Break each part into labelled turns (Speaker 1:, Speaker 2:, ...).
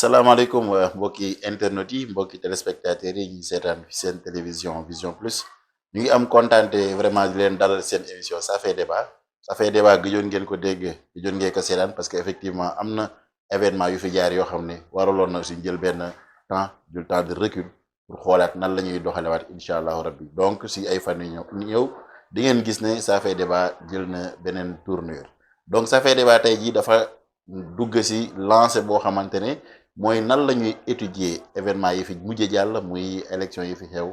Speaker 1: salaamaaleykum mbokki internet yi mbokki téléspectateurs yi ñu seetaan fi seen télévision Vision Plus ñu ngi am kontaante vraiment di leen dalal seen émission ça fait débat gëjoon ngeen ko dégg gëjoon ngeen ko seetaan parce que effectivement am na événement yu fi jaar yoo xam ne waraloon na si jël benn temps de recul pour xoolaat nan la ñuy doxalewaat incha allahu rabbi donc si ay fan yu ñëw di ngeen gis ne ça fait débat jël na beneen tournure donc ça fait débat tey jii dafa dugg si lancé boo xamante ne mooy nan la ñuy étudier événement yi fi mujj jàll muy élection yi fi xew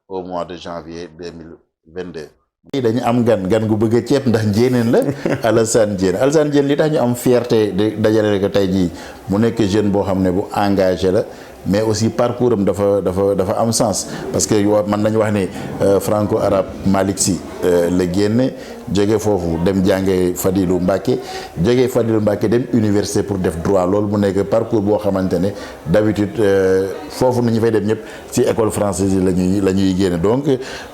Speaker 1: au mois de janvier 2022. dañu am gan gu bëgg a ceeb ndax njéeneen la Alassane Diène li tax ñu am fierté de dajale ko tey jii mu nekk jeune boo xam ne bu engagé la mais aussi parcours am dafa am sens parce que mën nañu wax ne franco arabe Malick Sy la génne jóge foofu dem jànge Fadilou Mbacké dem université pour def droit loolu mu nekk parcours boo xamante ne d'habitude foofu nu ñu fay dem ñëpp ci école française yi la ñuy génne donc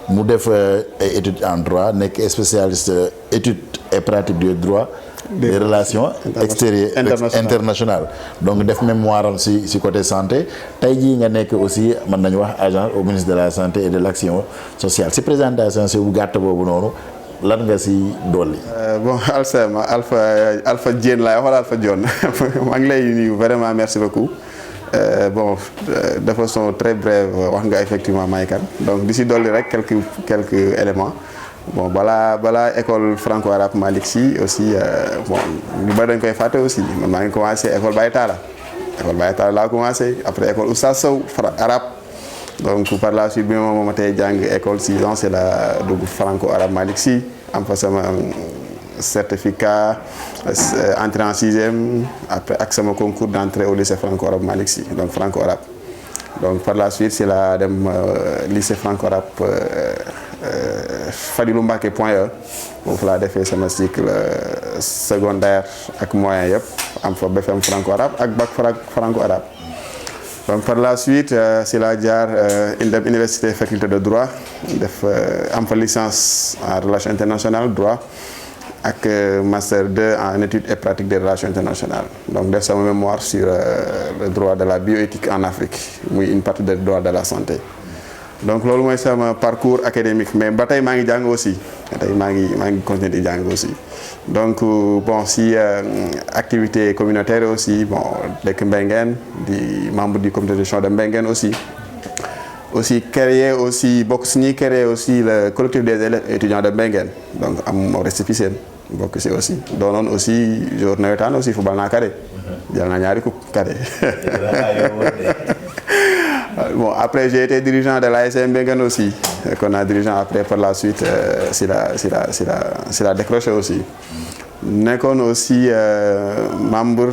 Speaker 1: mu def ay études en droit nekk spécialiste études et pratiques du droit des relations extérieures internationales donc def mémoire am ci côté santé tey jii nga nekk aussi mën nañu wax agent au ministre de la santé et de l'action sociale ci présentation si bu gàtt boobu noonu lan nga ci dolli.
Speaker 2: Bon Alpha Diène laay wax Alpha Dione maa ngi lay nuyu vraiment merci beaucoup bon de façon très brève wax nga effectivement may kan donc di ci dolli rek quelques éléments. Bon balaa école franco-arabe Malick Sy aussi bon ñu bari dañ koy fàtte aussi man maa ngi commencé école Baye Talla laa commencé après école Oustaz Sow arabe donc par la suite bi ma tey jàng école 6 ans c'est la dugg franco-arabe Malick Sy am fa sama certificat entrée en 6e après ak sama concours d'entrée au lycée franco-arabe Malick Sy donc franco-arabe donc par la suite c'est la dem lycée franco-arabe Fadilou Mbacké .e foofu laa defee sama cycle secondaire ak moyen yëpp am fa BFM franco-arabe ak bac franco-arabe donc par la suite si la jaar dem université faculté de droit def am fa licence en relations internationales droit ak master 2 en études et pratiques des relations internationales donc def sama mémoire sur le droit de la bioéthique en Afrique muy une partie de droit de la santé donc loolu mooy sama parcours académique mais ba tey maa ngi jàng aussi maa ngi continuer di jàng aussi donc bon si activité communautaire aussi bon dëkk Mbengeen di membre du comité de gestion de Mbengeen aussi créer aussi bokk si ñuy créer aussi le collectif des élèves étudiants de Mbengeen donc am récépissé bokk si aussi doonoon aussi jour nawetaan aussi football naa kare jël naa ñaari coupe kare bon après j'ai été dirigeant de l'ASC Mbengeen aussi qu'on a dirigeant après par la suite si la décroché aussi nekkoon aussi membre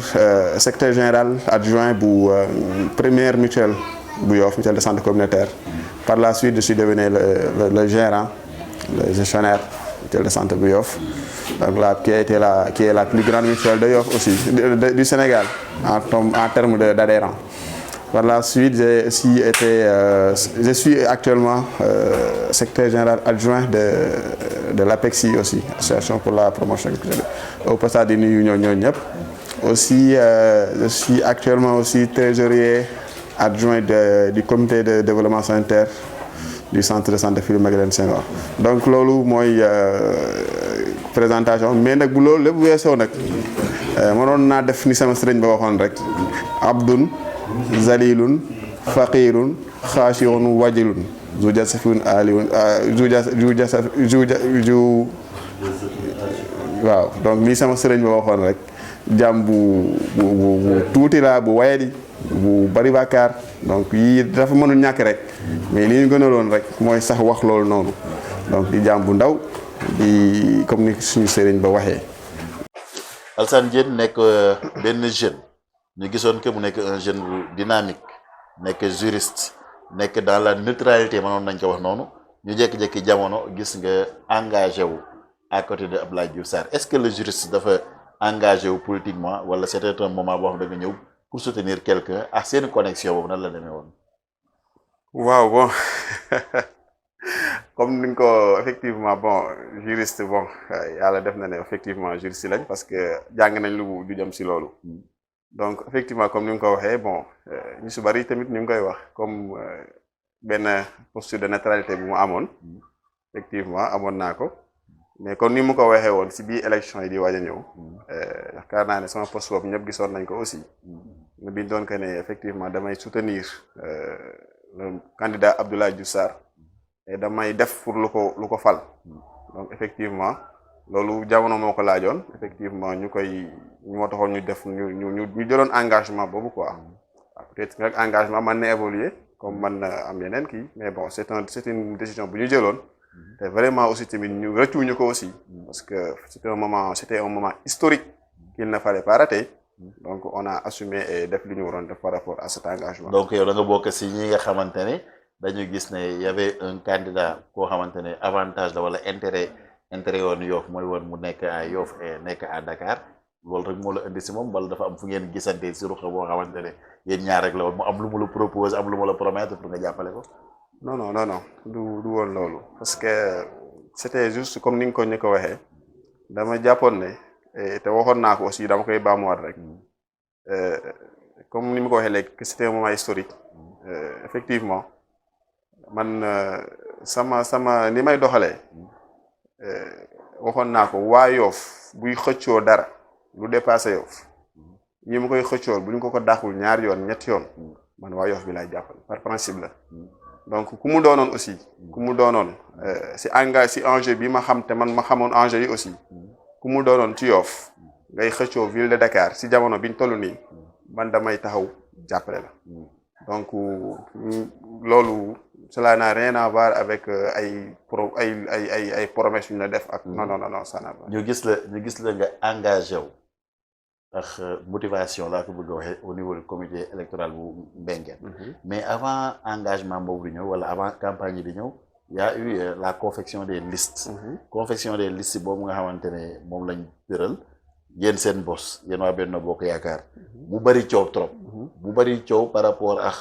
Speaker 2: secrétaire général adjoint bu première mutuelle bu Yoff mutuelle de santé communautaire par la suite je suis devenu le gérant le gestionnaire mutuelle de santé bu Yoff donc là qui est la plus grande mutuelle de Yoff aussi du Sénégal en termes d'adhérents. Par la suite, j'ai aussi été, je suis actuellement secrétaire général adjoint de l'APEXI aussi, Association pour la promotion au passage di nuyu ñooñu ñëpp. Aussi, je suis actuellement aussi trésorier adjoint du comité de développement sanitaire du centre de santé Philippe Maguilène Senghor. Donc loolu mooy présentation mais nag bu loolu lépp weesoo nag mënoon naa def ni sama sëriñ ba waxoon rek abdun zalilun faqirun xaashirun wajilun zu jasafun aliun waaw donc lii sama sëriñ ba waxoon rek jàmm bu tuuti laa bu wayadi bu bari bàkkaar donc yii dafa mënul ñàkk rek mais li ñu gënaloon rek mooy sax wax loolu noonu donc di jàmm bu ndaw di comme ni suñu sëriñ ba waxee.
Speaker 1: Alassane Diène nekk benn jeune ñu gisoon que mu nekk un jeune bu dynamique nekk juriste nekk dans la neutralité mënoon nañ ko wax noonu ñu jékki-jékki jamono gis nga engagé wu à côté de Abdoulaye Diouf Sarr est-ce que le juriste dafa engagé wu politiquement wala c'était un moment boo xam da nga ñëw pour soutenir quelqu'un ak seen connexion boobu nan la demee woon.
Speaker 2: waaw bon comme ni nga ko effectivement bon juriste bon yàlla def na ne effectivement juriste lañ parce que jàng nañ lu jëm si loolu donc effectivement comme ni nga ko waxee bon ñu su bari tamit ni nga koy wax comme benn posture de neutralité bu mu amoon effectivement amoon naa ko mais comme ni mu ko waxee woon si biir élection yi di waaj a ñëw yaakaar naa ne sama poste boobu ñëpp gisoon nañ ko aussi ne biñ doon que ne effectivement damay soutenir le candidat Abdoulaye Diouf Sarr et damay def pour lu ko fal donc effectivement loolu jamono moo ko laajoon effectivement ñu moo taxoon ñu def ñu jëloon engagement boobu quoi peut-être que nag engagement mën na évoluer comme mën na am yeneen kii mais bon c'est une décision bu ñu jëloon te vraiment aussi tamit ñu rëccuwuñu ko aussi parce que c'était un moment historique qu'il ne fallait pas rater donc on a assumé et def li ñu waroon def par rapport à cet engagement.
Speaker 1: donc yow da nga bokk si ñi nga xamante ne dañu gis ne y avait un candidat koo xamante ne avantage la wala intérêt yoon Yoff mooy woon mu nekk à Yoff et nekk à Dakar loolu rek moo la indi si moom wala dafa am fu ngeen gisante si ruq boo xamante ne yéen ñaar rek la woon mu am lu mu la propose am lu mu la promettre pour nga jàppale ko.
Speaker 2: non du woon loolu parce que c'était juste comme ni nga ko ñu ko waxee dama jàppoon ne te waxoon naa ko aussi dama koy baamuwaat rek comme ni ma ko waxee léegi que c'était un moment historique effectivement man sama ni may doxalee waxoon naa ko waa Yoff buy xëccoo dara lu dépassé Yoff ñi ma koy xëccool bu ñu ko dàqul ñaari yoon ñetti yoon man waa Yoff bi laay jàppale par principe la donc ku mu doonoon aussi si enjeu bi ma xam te man ma xamoon enjeu yi aussi ku mu doonoon ci Yoff ngay xëccoo ville de Dakar si jamono biñ toll nii man damay taxaw jàppale la donc loolu cela n'a rien à voir avec ay promesses yu ñu la def ak non ça n'a pas.
Speaker 1: ñu gis la nga engagé wu ak motivation laa ko bëgg a waxee au niveau du comité électoral bu Mbengeen mais avant engagement boobu di ñëw wala avant campagne yi di ñëw y a eu la confection des listes confection des listes boobu nga xamante ne moom lañ tëral yéen seen bos yéen waa Benno Bokk Yaakaar mu bëri coow trop mu bëri coow par rapport ak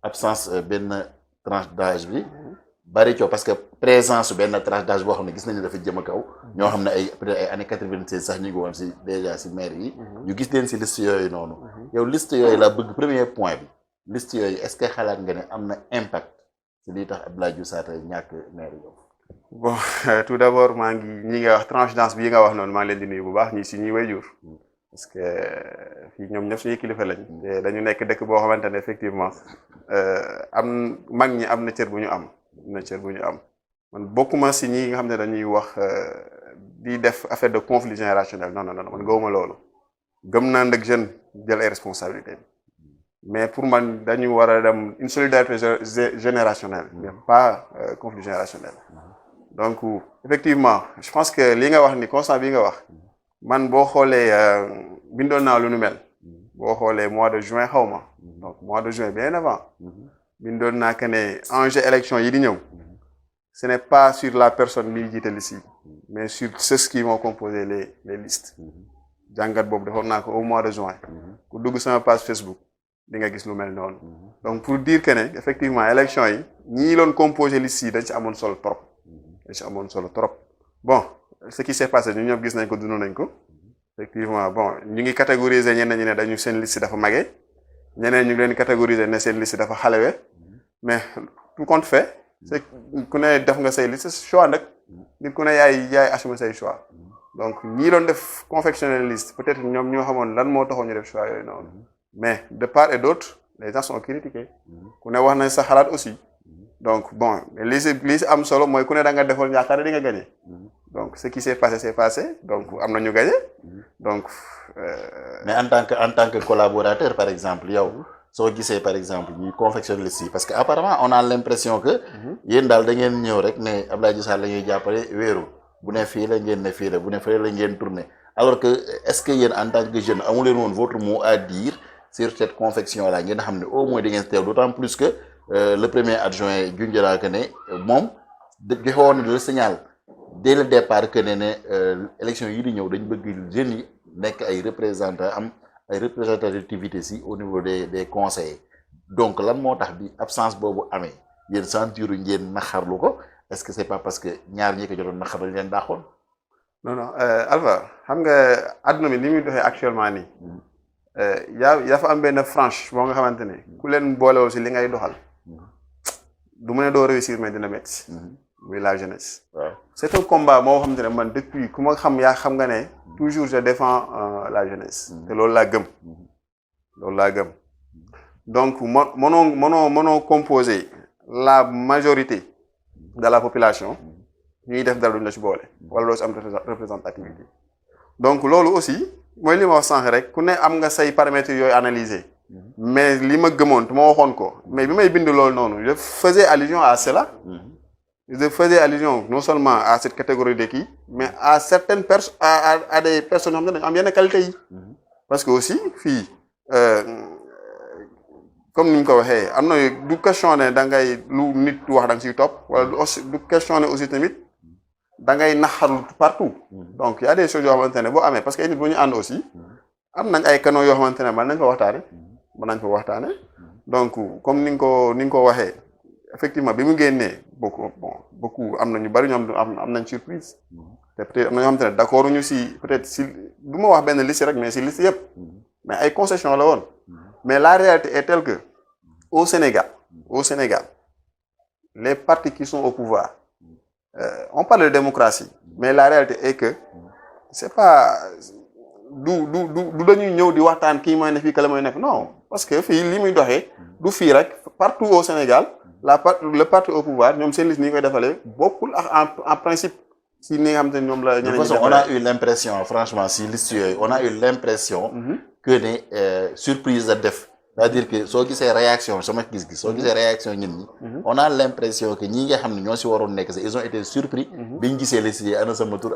Speaker 1: absence benn tranche d'âge bi bëri coow parce que présence benn tranche d'âge boo xam ne gis nañu dafa jëm a kaw ñoo xam ne peut-être ay années 96 sax ñu ngi woon si déjà si maire yi ñu gis leen si liste yooyu noonu yow liste yooyu la bëgg premier point bi liste yooyu est-ce que xalaat nga ne am na impact si lii tax Abdoulaye Diouf Sarr ñàkk maire yow.
Speaker 2: bon tout d'abord maa ngi ñi nga wax tranche d'âge bii nga wax noonu maa ngi leen di nuyu bu baax ñi si ñuy waajur parce que fii ñoom ñëpp suñuy kilifa lañ te dañu nekk dëkk boo xamante ne effectivement mag ñi am na cër bu ñu am man bokkuma si ñi nga xam ne dañuy wax di def affaire de conflit générationnel non man gëwuma loolu gëm naa nag jeune jël ay responsabilités mais pour man dañu war a dem une solidarité générationnelle mais pas conflit générationnel donc effectivement je pense que li nga wax ni constat bi nga wax man boo xoolee bindoon naa lu nu mel boo xoolee mois de juin xaw ma donc mois de juin bien avant bindoon naa que ne enjeu élection yi di ñëw ce n'est pas sur la personne mi jiite liste yi mais sur ceux qui vont composer les listes jàngat boobu defoon naa ko au mois de juin ku dugg sama page Facebook di nga gis lu mel noonu donc pour dire que ne effectivement élection yi ñii loon composer liste yi dañ ci amoon solo trop bon ce qui s'est passé ñu ñëpp gis nañ ko dund nañ ko effectivement bon ñu ngi catégoriser ñeneen ñi ne dañu seen liste dafa magee ñeneen ñu ngi leen catégoriser ne seen liste dafa xalewe mais tout compte fait c'est ku ne def nga say liste choix nag nit ku ne yaay assumer say choix donc ñii doon def confectionner liste peut-être ñoom ñoo xamoon lan moo taxoon ñu def choix yooyu noonu mais de part et d'autre les gens sont critiqués ku ne wax nañ sa xalaat aussi donc bon li si am solo mooy ku ne da nga defoon yaakaar ne di nga gagné donc ce qui s'est passé donc am na ñu gagné donc.
Speaker 1: mais en tant que collaborateur par exemple yow soo gisee par exemple ñuy confectionner liste yi parce que apparemment on a l'impression que yéen daal da ngeen ñëw rek ne Abdoulaye Diouf Sarr la ñuy jàppale wéeru bu ne fii la ngeen ne fii la bu ne fële la ngeen tourner alors que est-ce que yéen en tant que jeune amu leen woon votre mot à dire sur cette confection là ngeen xam ne au moins da ngeen teew d'autant plus que le premier adjoint junjëraa que ne moom joxe woon na le signal dès le départ que ne élection yi di ñëw dañ bëgg jeunes yi nekk ay représentants am ay représentativité si au niveau des conseillers donc lan moo tax bi absence boobu amee yéen sentiru ngeen naxarlu ko est-ce que c'est pas parce que ñaar ñi ko jotoon naxar dañ leen daaxoon.
Speaker 2: non Alpha xam nga adduna bi ni muy doxee actuellement nii yaa fa am benn franche boo nga xamante ne ku leen boolewul si li ngay doxal du mu ne doo réussir mais dina métti. muy la jeunesse.
Speaker 1: waaw
Speaker 2: c'est un combat moo xamante ne man depuis ku ma xam yaa xam nga ne toujours je défends la jeunesse. te loolu laa gëm. loolu laa gëm donc mënoo composer la majorité de la population ñuy def dara duñ la ci boole wala doo ci am représentativité donc loolu aussi mooy li ma wax sànq rek ku ne am nga say paramètres yooyu analyser mais li ma gëmoon te ma waxoon ko mais bi may bind loolu noonu je faisais allusion à cela. Je faisais allusion non seulement à cette catégorie de qui mais à certaines personnes à des personnes yoo xam ne dañu am yenn qualité yi. parce que aussi fii comme ni ñu ko waxee am na du question ne da ngay lu nit wax da nga siy topp wala du question ne aussi tamit da ngay naxarlu partout. donc y a des choses yoo xamante ne boo amee parce que ay nit bu ñu ànd aussi am nañ ay canaux yoo xamante ne mën nañ fa waxtaane donc comme ni nga ko waxee. effectivement bi mu génnee beaucoup am na ñu bari ñoom am nañ surprise te peut-être am na ñoo xamante ne d'accord ñu si peut-être si du ma wax benn liste rek mais si liste yëpp mais ay concessions la woon mais la réalité est telle que au Sénégal les partis qui sont au pouvoir on parle de démocratie mais la réalité est que c'est pas du dañuy ñëw di waxtaan kii mooy ne fii kala mooy nekk non parce que fii li muy doxee du fii rek partout au Sénégal le parti au pouvoir ñoom seen liste ni ñu koy defalee bokkul ak en principe si ni nga xam te ne ñoom la.
Speaker 1: de toute façon on a eu l'impression franchement si liste yooyu on a eu l'impression que ne surprise la def c'est-à-dire que soo gisee réaction sama gis-gis soo gisee réaction ñun ñi on a l'impression que ñi nga xam ne ñoo si waroon nekk si ils ont été surpris biñ gisee liste yi ana sama tur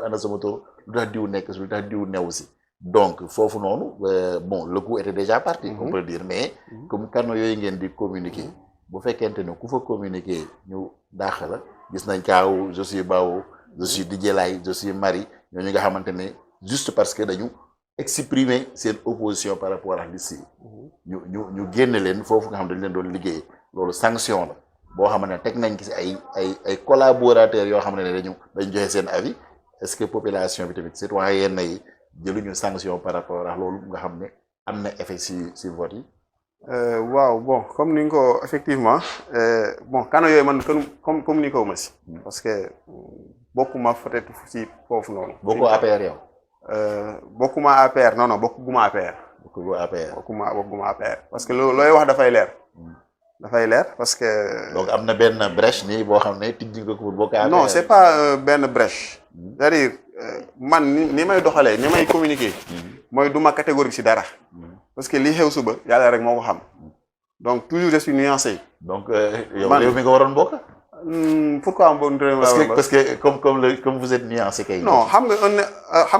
Speaker 1: lu tax diw nekk si lu tax diw new si donc foofu noonu bon le coup était déjà parti on peut dire mais comme canaux yooyu ngeen di communiquer bu fekkente ne ku fa communiquer ñu dàq la gis nañ kaaw je suis Bao je suis Didier Laye je suis Marie ñooñu nga xamante ne juste parce que dañu exprimer seen opposition par rapport ak liste yi ñu génne leen foofu nga xam dañ leen doon liggéey loolu sanction la boo xam ne teg nañ ci ay collaborateurs yoo xam ne dañ joxe seen avis est-ce que population bi tamit citoyen yi jëluñu sanction par rapport ak loolu nga xam ne am na effet si vote yi.
Speaker 2: waaw bon comme ni nga ko effectivement bon canaux yooyu man communiqué wu ma si parce que bokkuma peut-être si foofu noonu.
Speaker 1: bokkoo APR yow.
Speaker 2: bokkuma APR non bokkuma APR. bokkuma APR parce que looy wax dafay leer parce que.
Speaker 1: donc am na benn brèche nii boo xam ne tijji nga ko pour bokk APR.
Speaker 2: non c'est pas benn brèche. c'est-à-dire man ni may doxalee ni may communiquer. mooy du ma catégorie si dara. parce que li xew suba yàlla rek moo ko xam donc toujours je suis nuancé.
Speaker 1: donc yow réew mi nga waroon bokk.
Speaker 2: pourquoi am
Speaker 1: parce que comme vous êtes nuancé kay.
Speaker 2: non xam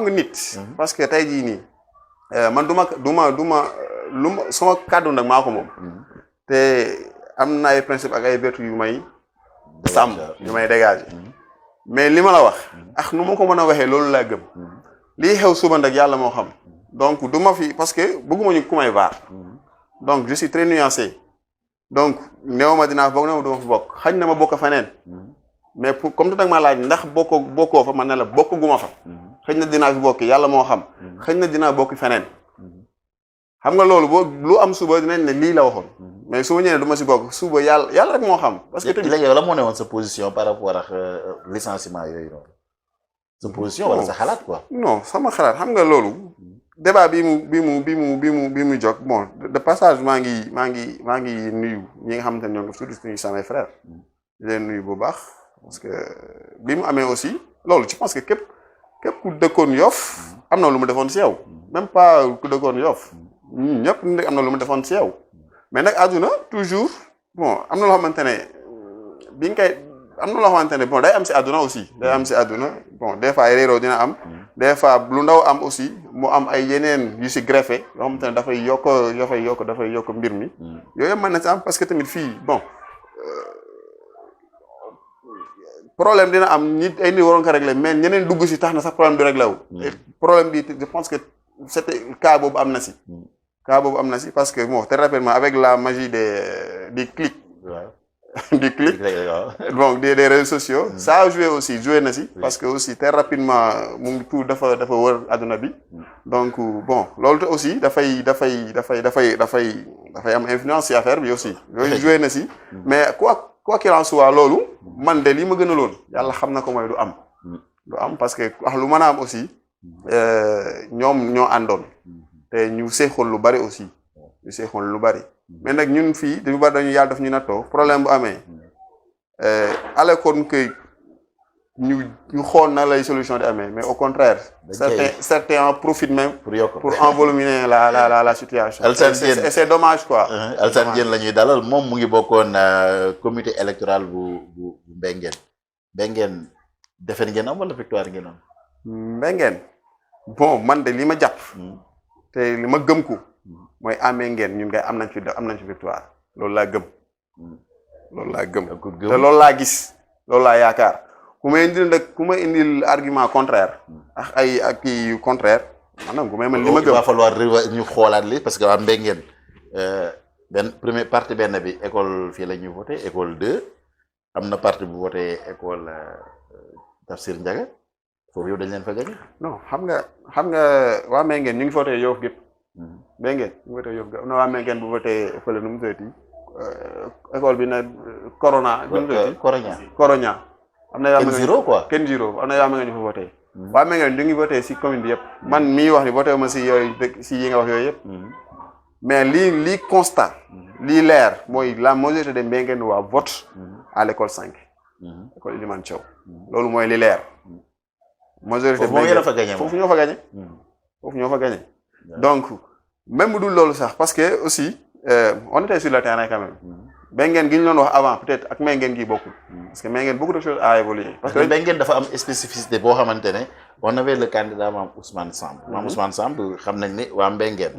Speaker 2: nga nit. parce que tey jii nii man du ma lu ma sama kàddu nag maa ko moom. te am na ay principe ak ay vertu yu may sàmm yu may dégager. mais li ma la wax. ak nu ma ko mën a waxee loolu laa gëm. lii xew suba nag yàlla moo xam. donc du ma fi parce que bëgguma ñu ku may vaar. donc je suis très nuancé. donc néew ma dinaa bokk néew ma du ma fi bokk xañ na ma bokk faneen. mais pour comme nag ma laaj ndax bokkoo fa man ne la bokkuguma fa. xëy na dinaa fi bokk yàlla moo xam. xëy na dinaa bokk feneen. xam nga loolu lu am suba dinañ ne lii la waxoon. mais su ma ñëwee du ma si bokk suba yàlla rek moo xam. parce que
Speaker 1: léegi yow la moo ne woon sa position par rapport ak licenciement yooyu noonu. sa position wala sa xalaat quoi.
Speaker 2: non sama xalaat xam nga loolu. débat bi mu jóg bon de passage maa ngi nuyu ñi nga xamante ne ñoom surtout suñu samay frères di leen nuyu bu baax parce que bi mu amee aussi loolu je pense que képp ku dëkkoon Yoff am na lu mu defoon si yow même pas ku dëkkoon Yoff ñëpp am na lu mu defoon si yow mais nag àdduna toujours bon am na loo xamante ne bi nga koy am na loo xamante ne bon day am si àdduna aussi day am si àdduna bon des fois ay réeroo dina am des fois lu ndaw am aussi mu am ay yeneen yu si greffé yoo xamante ne dafay yokk mbir mi yooyu mën na si am parce que tamit fii bon problème dina am ay nit waroon ko régler mais ñeneen dugg si tax na sax problème bi réglé wu problème bi je pense que c'était cas boobu am na si parce que bon très rapidement avec la magie des clics du clic donc des réseaux sociaux ça a joué aussi joué na si parce que aussi très rapidement mu ngi tout dafa wër àdduna bi donc bon loolu aussi dafay am influence ci affaire bi aussi yooyu joué na si mais quoi qu'il en soit loolu man de li ma gënaloon yàlla xam na ko mooy du am parce que wax lu mën a am aussi ñoom ñoo àndoon te ñu seexoon lu bari aussi mais nag ñun fii dañu bari dañu yàlla daf ñu nattoo problème bu amee kon que ñu xool na lay solution di amee mais au contraire certains en profitent même pour envenimer la situation et c'est dommage quoi
Speaker 1: Alassane Diène la ñuy dalal moom mu ngi bokkoon comité électoral bu Mbengeen defe ngeen am wala victoire ngeen am
Speaker 2: Mbengeen bon man de li ma jàpp te li ma gëm ko mooy amee ngeen ñun ngay am nañ ci victoire loolu laa gëm te loolu laa gis loolu laa yaakaar ku may indil argument contraire ak kii contraire maanaam ku may man li ma gëm.
Speaker 1: il va falloir ñu xoolaat li parce que waa Mbengeen première partie benn bi école fii la ñuy voté école 2 am na partie bu voté école Tafsir Ndiaga foofu yow dañ leen fa gañe.
Speaker 2: non xam nga waa Mbengeen ñu ngi voté Yoff gépp Mbengeen ñu voté Yoff gépp am na waa Mbengeen bu voté fële nu mu tuddati école bi na Corona. Coroña. am na yoo xam ne ñu fa voté. waa Mbengeen ñu ngi voté si commune bi yëpp. man mii wax ni voté ma si yooyu si yi nga wax yooyu yëpp. mais lii constat. lii leer mooy la majorité des Mbengeen waa vote à l'école 5. école Elimane Thiaw. loolu mooy li leer. majorité foofu ñoo fa gagné. donc même bu dul loolu sax parce que aussi on était sur le terrain quand même. Mbengeen gi ñu doon wax avant peut-être ak Mbengeen gi bokkul. parce que Mbengeen beaucoup de choses à évoluer.
Speaker 1: parce que Mbengeen dafa am spécificité boo xamante ne on avait le candidat Mame Ousmane Samb. Mame Ousmane Samb xam nañ ne waa Mbengeen.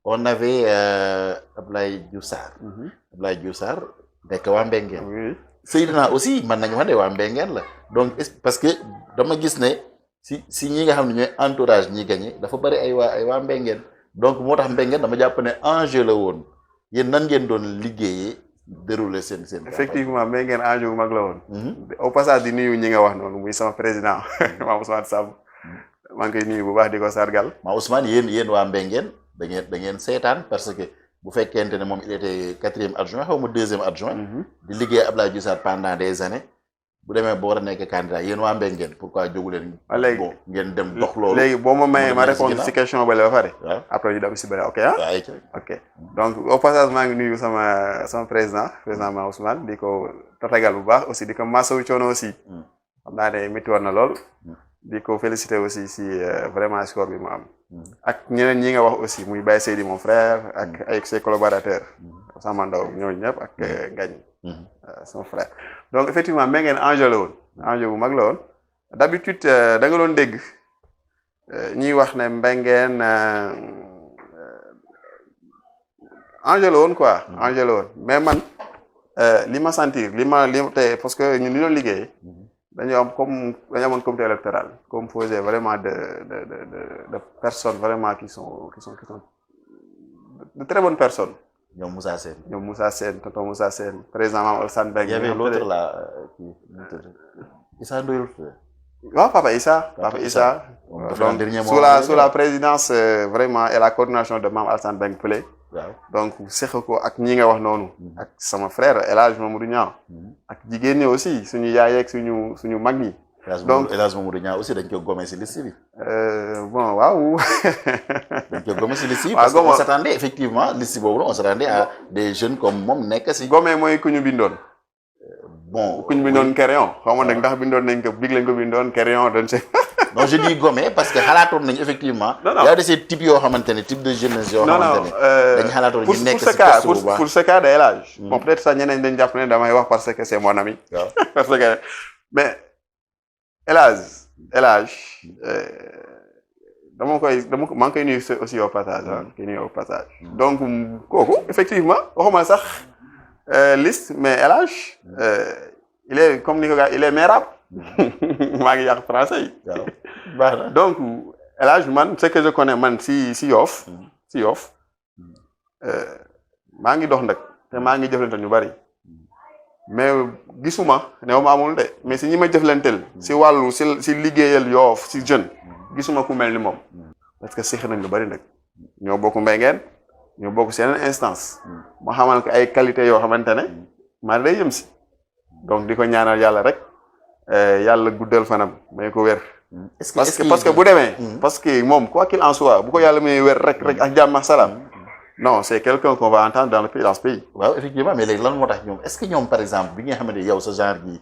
Speaker 1: on avait Abdoulaye Diouf Sarr. nekk waa Mbengeen. Seydina aussi mën nañu wax ne waa Mbengeen la donc parce que dama gis ne si ñi nga xam ne ñooy entourage ñi gagné dafa bari ay waa Mbengeen donc moo tax Mbengeen dama jàpp ne enjeu la woon yéen nan ngeen doon liggéeyee dérouler seen.
Speaker 2: effectivement Mbengeen enjeu bu mag la woon. au passage di nuyu ñi nga wax noonu muy sama président Mame Ousmane Samb maa ngi koy nuyu bu baax di ko sargal.
Speaker 1: Mame Ousmane yéen waa Mbengeen da ngeen seetaan parce que. bu fekkente ne moom il était 4e adjoint xaw ma 2e adjoint. di liggéey Abdoulaye Diouf Sarr pendant des années. bu demee boo war a nekk candidat yéen waa Mbengeen pourquoi jógu leen. bon ngeen dem dox loolu.
Speaker 2: léegi boo ma mayee ma répondre si question ba la ba pare.
Speaker 1: waaw
Speaker 2: après ñu dem si bële ok ok donc au passage maa ngi nuyu sama président Mame Ousmane di ko tatagal bu baax aussi di ko masawu coono aussi. xam naa ne métti woon na lool. di ko féliciter aussi si vraiment score bi mu am. ak ñeneen ñi nga wax aussi muy Baye Seydi mon frère ak ay ses collaborateurs. Samba Ndaw ñooñu ñëpp ak Ngagne. son frère donc effectivement Mbengeen enjeu la woon. enjeu bu mag la woon d'habitude da nga doon dégg ñuy wax ne Mbengeen enjeu la woon quoi. enjeu la woon mais man li ma sentir tey parce que ñun li doon liggéey. dañu amoon comité électoral composé vraiment de personnes vraiment qui sont de très bonnes personnes.
Speaker 1: ñoom Moussa Sène
Speaker 2: tonton Moussa Sène président Mame Alassane Mbengue.
Speaker 1: y avait l'autre là Issa Ndoye.
Speaker 2: waaw Papa Issa. donc sous la présidence vraiment et la coordination de Mame Alassane Mbengue Pelé.
Speaker 1: waaw donc
Speaker 2: seq ko ak ñi nga wax noonu. ak sama frère El Hadj Mamadou Niang. ak jigéen ñi aussi suñu yaay ak suñu mag ñi.
Speaker 1: donc El Hadj Mamadou Niang aussi dañ ko gomé si liste bi.
Speaker 2: bon waaw.
Speaker 1: dañ ko gomé si liste bi parce que on s'attendait effectivement liste boobu on s'attendait à des jeunes comme moom nekk si.
Speaker 2: gomé mooy ku ñu bindoon.
Speaker 1: bon
Speaker 2: ku ñu bindoon crayon xaw ma nag ndax bindoon nañ ko big lañ ko bindoon crayon doon see.
Speaker 1: non je dis gommé parce que xalaatoon nañu effectivement. y a de ces types yoo xamante ne type de jeunesse yoo xamante ne dañu xalaatoon ñu nekk si poste bu baax
Speaker 2: pour ce cas de El Hadj. bon peut-être sax ñeneen dañ jàpp ne damay wax parce que c'est mon ami.
Speaker 1: waaw
Speaker 2: parce que mais El Hadj maa ngi koy nuyu aussi au passage donc kooku effectivement waxuma sax liste mais El Hadj il est comme ni ko gars il est mairable. maa ngi yàq français yi.
Speaker 1: waaw baax na
Speaker 2: donc El Hadj man ce que je connais man si Yoff maa ngi dox nag te maa ngi jëflante ñu bari mais gisuma néew ma amul de mais si ñi ma jëflanteel si wàllu si liggéeyal Yoff si jeune gisuma ku mel ni moom parce que séq nañ lu bari nag ñoo bokk mbéngeen ñoo bokk seen instance ma xamal ko ay qualité yoo xamante ne maa day yëm si donc di ko ñaanal yàlla rek yàlla guddal fanam may ko wér parce que bu demee parce que moom quoi qu'il en soit bu ko yàlla may wér rek ak jàmm ak salaam non c'est quelqu'un qu'on va entendre dans ce pays.
Speaker 1: waaw effectivement mais léegi lan moo tax ñoom est-ce que ñoom par exemple bi nga xamante ne yow sa genre gi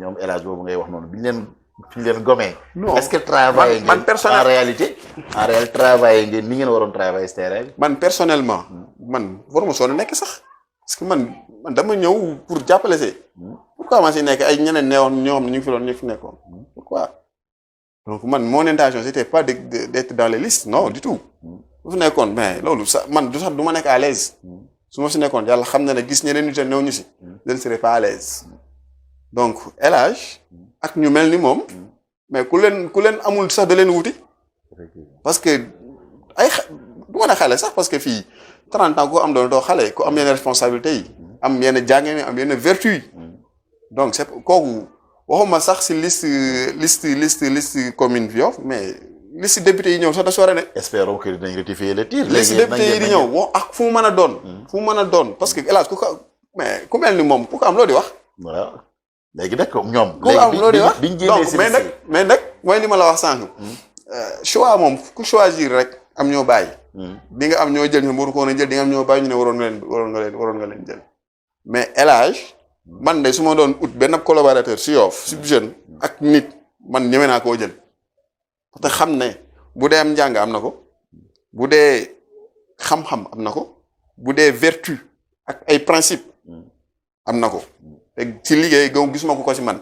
Speaker 1: ñoom El Hadj boobu ngay wax noonu bi ñu leen gomee.
Speaker 2: non
Speaker 1: est-ce que travailler
Speaker 2: man personnel
Speaker 1: en réalité travailler ngeen ni ngeen waroon travailler terrain bi.
Speaker 2: man personnellement man waruma soon nekk sax parce que man dama ñëw pour jàppale see. pourquoi ma si nekk ay ñeneen neewoon ñoo xam ne ñu fi nekkoon pourquoi. donc man mon intention c'était pas d'être dans les listes non du tout. bu fi nekkoon mais loolu sax man du sax du ma nekk à l'aise su ma si nekkoon yàlla xam na ne gis ñeneen ñu te néew ñu si je ne serais pas à l'aise donc El Hadj ak ñu mel ni moom mais ku leen amul sax da leen wuti parce que ay du ma ne xale sax parce que fii 30 ans ku am doon doo xale ku am yenn responsabilités yi am yenn jànge mi am yenn vertu yi donc c'est kooku waxuma sax si liste commune fi Yoff mais liste député yi ñëw sax da sore ne.
Speaker 1: espérons que dinañ rectifier le tir.
Speaker 2: liste député yi di ñëw wax ak fu mu mën a doon. fu mu mën a doon parce que El Hadj ku mel ni moom ku ko am loo di wax.
Speaker 1: voilà léegi nag ñoom.
Speaker 2: ku ko am loo di wax
Speaker 1: biñ génnee si
Speaker 2: mais nag mooy li ma la wax sànq. choix moom ku choisir rek am ñoo bàyyi. di nga am ñoo jël ñu waru ko woon a jël di nga am ñoo bàyyi ñu ne waroon nga leen jël mais El Hadj man de su ma doon ut benn collaborateur si Yoff si jeune ak nit man ñeme naa koo jël. te xam ne bu dee am njàng am na ko bu dee xam-xam am na ko bu dee vertu ak ay principe am na ko te ci liggéey gaw gisuma ko ci man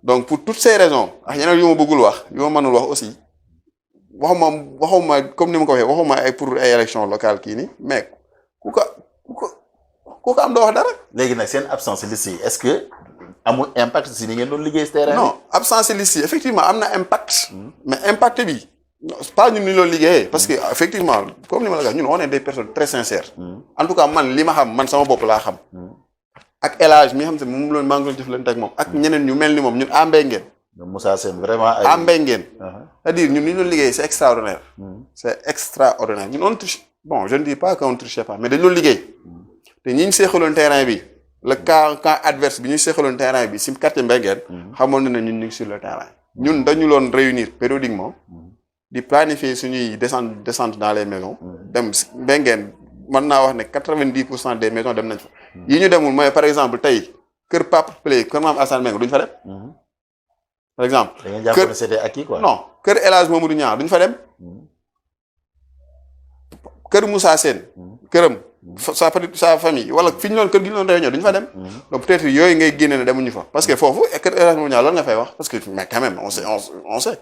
Speaker 2: donc pour toutes ces raisons ak yeneen yu ma bëggul wax yu ma mënul wax aussi waxuma comme ni ma ko waxee waxuma ay pour ay élection locale kii nii mais ku ko am doo wax dara.
Speaker 1: léegi nag seen absence liste yi est-ce que amul impact si ni ngeen doon liggéey si terrain
Speaker 2: non absence liste yi effectivement am na impact. mais impact bi pas ñun ñu loolu liggéeyee parce que effectivement comme li ma la wax ñun on est des personnes très sincères. en tout cas man li ma xam man sama bopp laa xam. ak El Hadj mi nga xam te moom loolu maa ngi doon jëflante ak moom ak ñeneen ñu mel ni moom ñun àmbee ngeen.
Speaker 1: Moussa Sène vraiment ay
Speaker 2: àmbee ngeen. c'est-à-dire ñun li ñu doon liggéey c'est extraordinaire. c'est extraordinaire ñun on triche bon je ne dis pas qu'on triche pas mais dañu doon liggéey te ñi ñu seexaloon terrain bi. le camp adverse bi ñuy seexaloon terrain bi si quartier Mbengeen xamoon na ne ñun ñu ngi sur le terrain ñun dañu loon réunir périodiquement di planifier suñuy descente dans les maisons dem Mbengeen mën naa wax ne 90% des maisons dem nañ fa yi ñu demul mooy par exemple tey kër Papa Play kër Maam Assane Mbengue duñ fa dem par exemple
Speaker 1: da ngeen jàpp ne c'était acquis quoi
Speaker 2: non kër El Hadj Mamadou Niang duñ fa dem kër Moussa Sène këram sa famille wala fi ñu doon kër gi ñu doon réunion duñu fa dem donc peut-être yooyu ngay génne ne demuñu fa parce que foofu kër El Hadj Mamadou lan nga fay wax parce que mais quand même on sait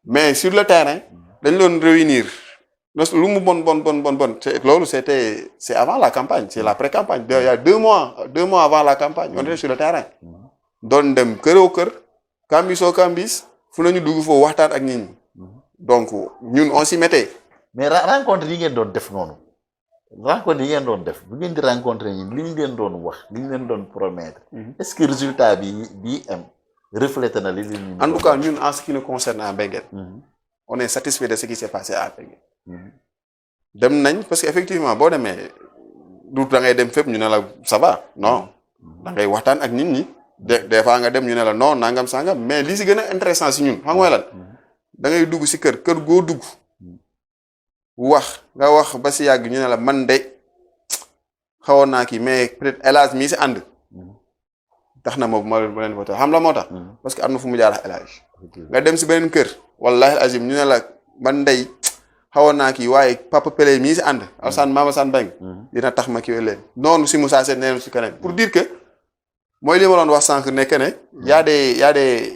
Speaker 2: mais sur le terrain dañu doon réunir lu mu bon loolu c'est avant la campagne c'est la pré-campagne il y a 2 mois avant la campagne on était sur le terrain doon dem këroo kër kambisoo kambis fu nañu dugg foofu waxtaan ak nit ñi donc ñun on s'y mettait
Speaker 1: mais rencontre yi ngeen doon def noonu rencontre yi ngeen doon def bu ngeen di rencontre ñi li ñu leen doon wax li ñu leen doon promettre est-ce que résultat bi am reflété na li ñu
Speaker 2: en tout cas ñun en ce qui nous concerne à Mbengeen on est satisfait de ce qui s'est passé à Mbengeen dem nañ parce que effectivement boo demee du da ngay dem fépp ñu ne la ça va non da ngay waxtaan ak nit ñi des fois nga dem ñu ne la non nangam sangam mais li si gën a intéressant si ñun xam nga lan da ngay dugg si kër goo dugg wax ba si yàgg ñu ne la man de xawoon naa kii mais peut-être El Hadj mii si ànd tax na ma leen voté xam la moo tax parce que am na fu mu jaar ak El Hadj nga dem si beneen kër wallahi azim ñu ne la man de xawoon naa kii waaye Papa Pelé mii si ànd Alassane Mama Sane Beng dina tax ma kii leen noonu si Moussa Sène neen si keneen pour dire que mooy li ma doon wax sànq ne que ne y a des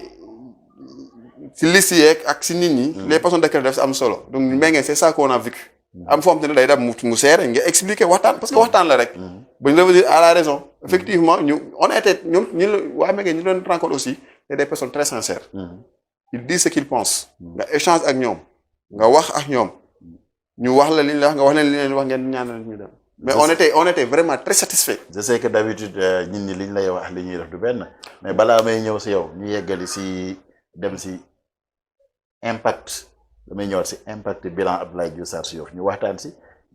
Speaker 2: si liste yeeg ak si nit ñi les personnes de def si am solo donc Mbengeen c'est ça qu'on a vécu am foo xam te ne day dem mu seere nga expliquer waxtaan parce que waxtaan la rek ba ñu revenir à la raison effectivement on était ñoom waa Mbengeen ñu doon rencontre aussi c'est des personnes très sincères ils disent ce qu'ils pensent nga échange ak ñoom nga wax ak ñoom ñu wax la li ñu la wax nga wax leen li leen wax ngeen ñaanal ñu dem mais on était vraiment très satisfait.
Speaker 1: Je sais que d'habitude ñin ñi liñ lay wax li ñuy def du benn mais balaa may ñëw si yow ñu yeggali si dem si impact damay ñëwaat si impact bilan Abdoulaye Diouf Sarr si Yoff ñu waxtaan si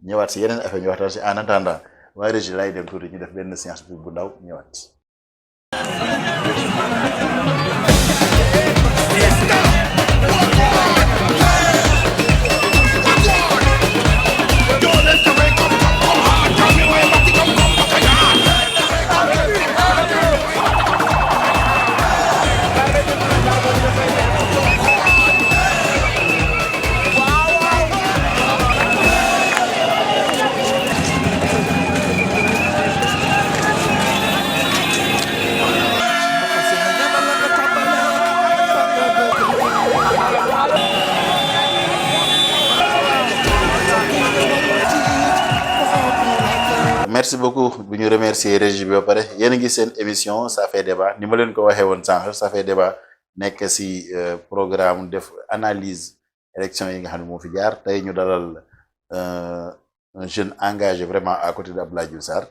Speaker 1: ñëwaat si yeneen affaire ñu waxtaan si en attendant waaye régie lay dem tuuti ñu def benn séance bu ndaw ñëwaat. Merci beaucoup bu ñu remercier régie bi ba pare yéen a ngi seen émission ça fait débat ni ma leen ko waxee woon sànq ça fait débat nekk si programme def analyse élection yi nga xam ne moo fi jaar tey ñu dalal un jeune engagé vraiment à côté de Abdoulaye Diouf Sarr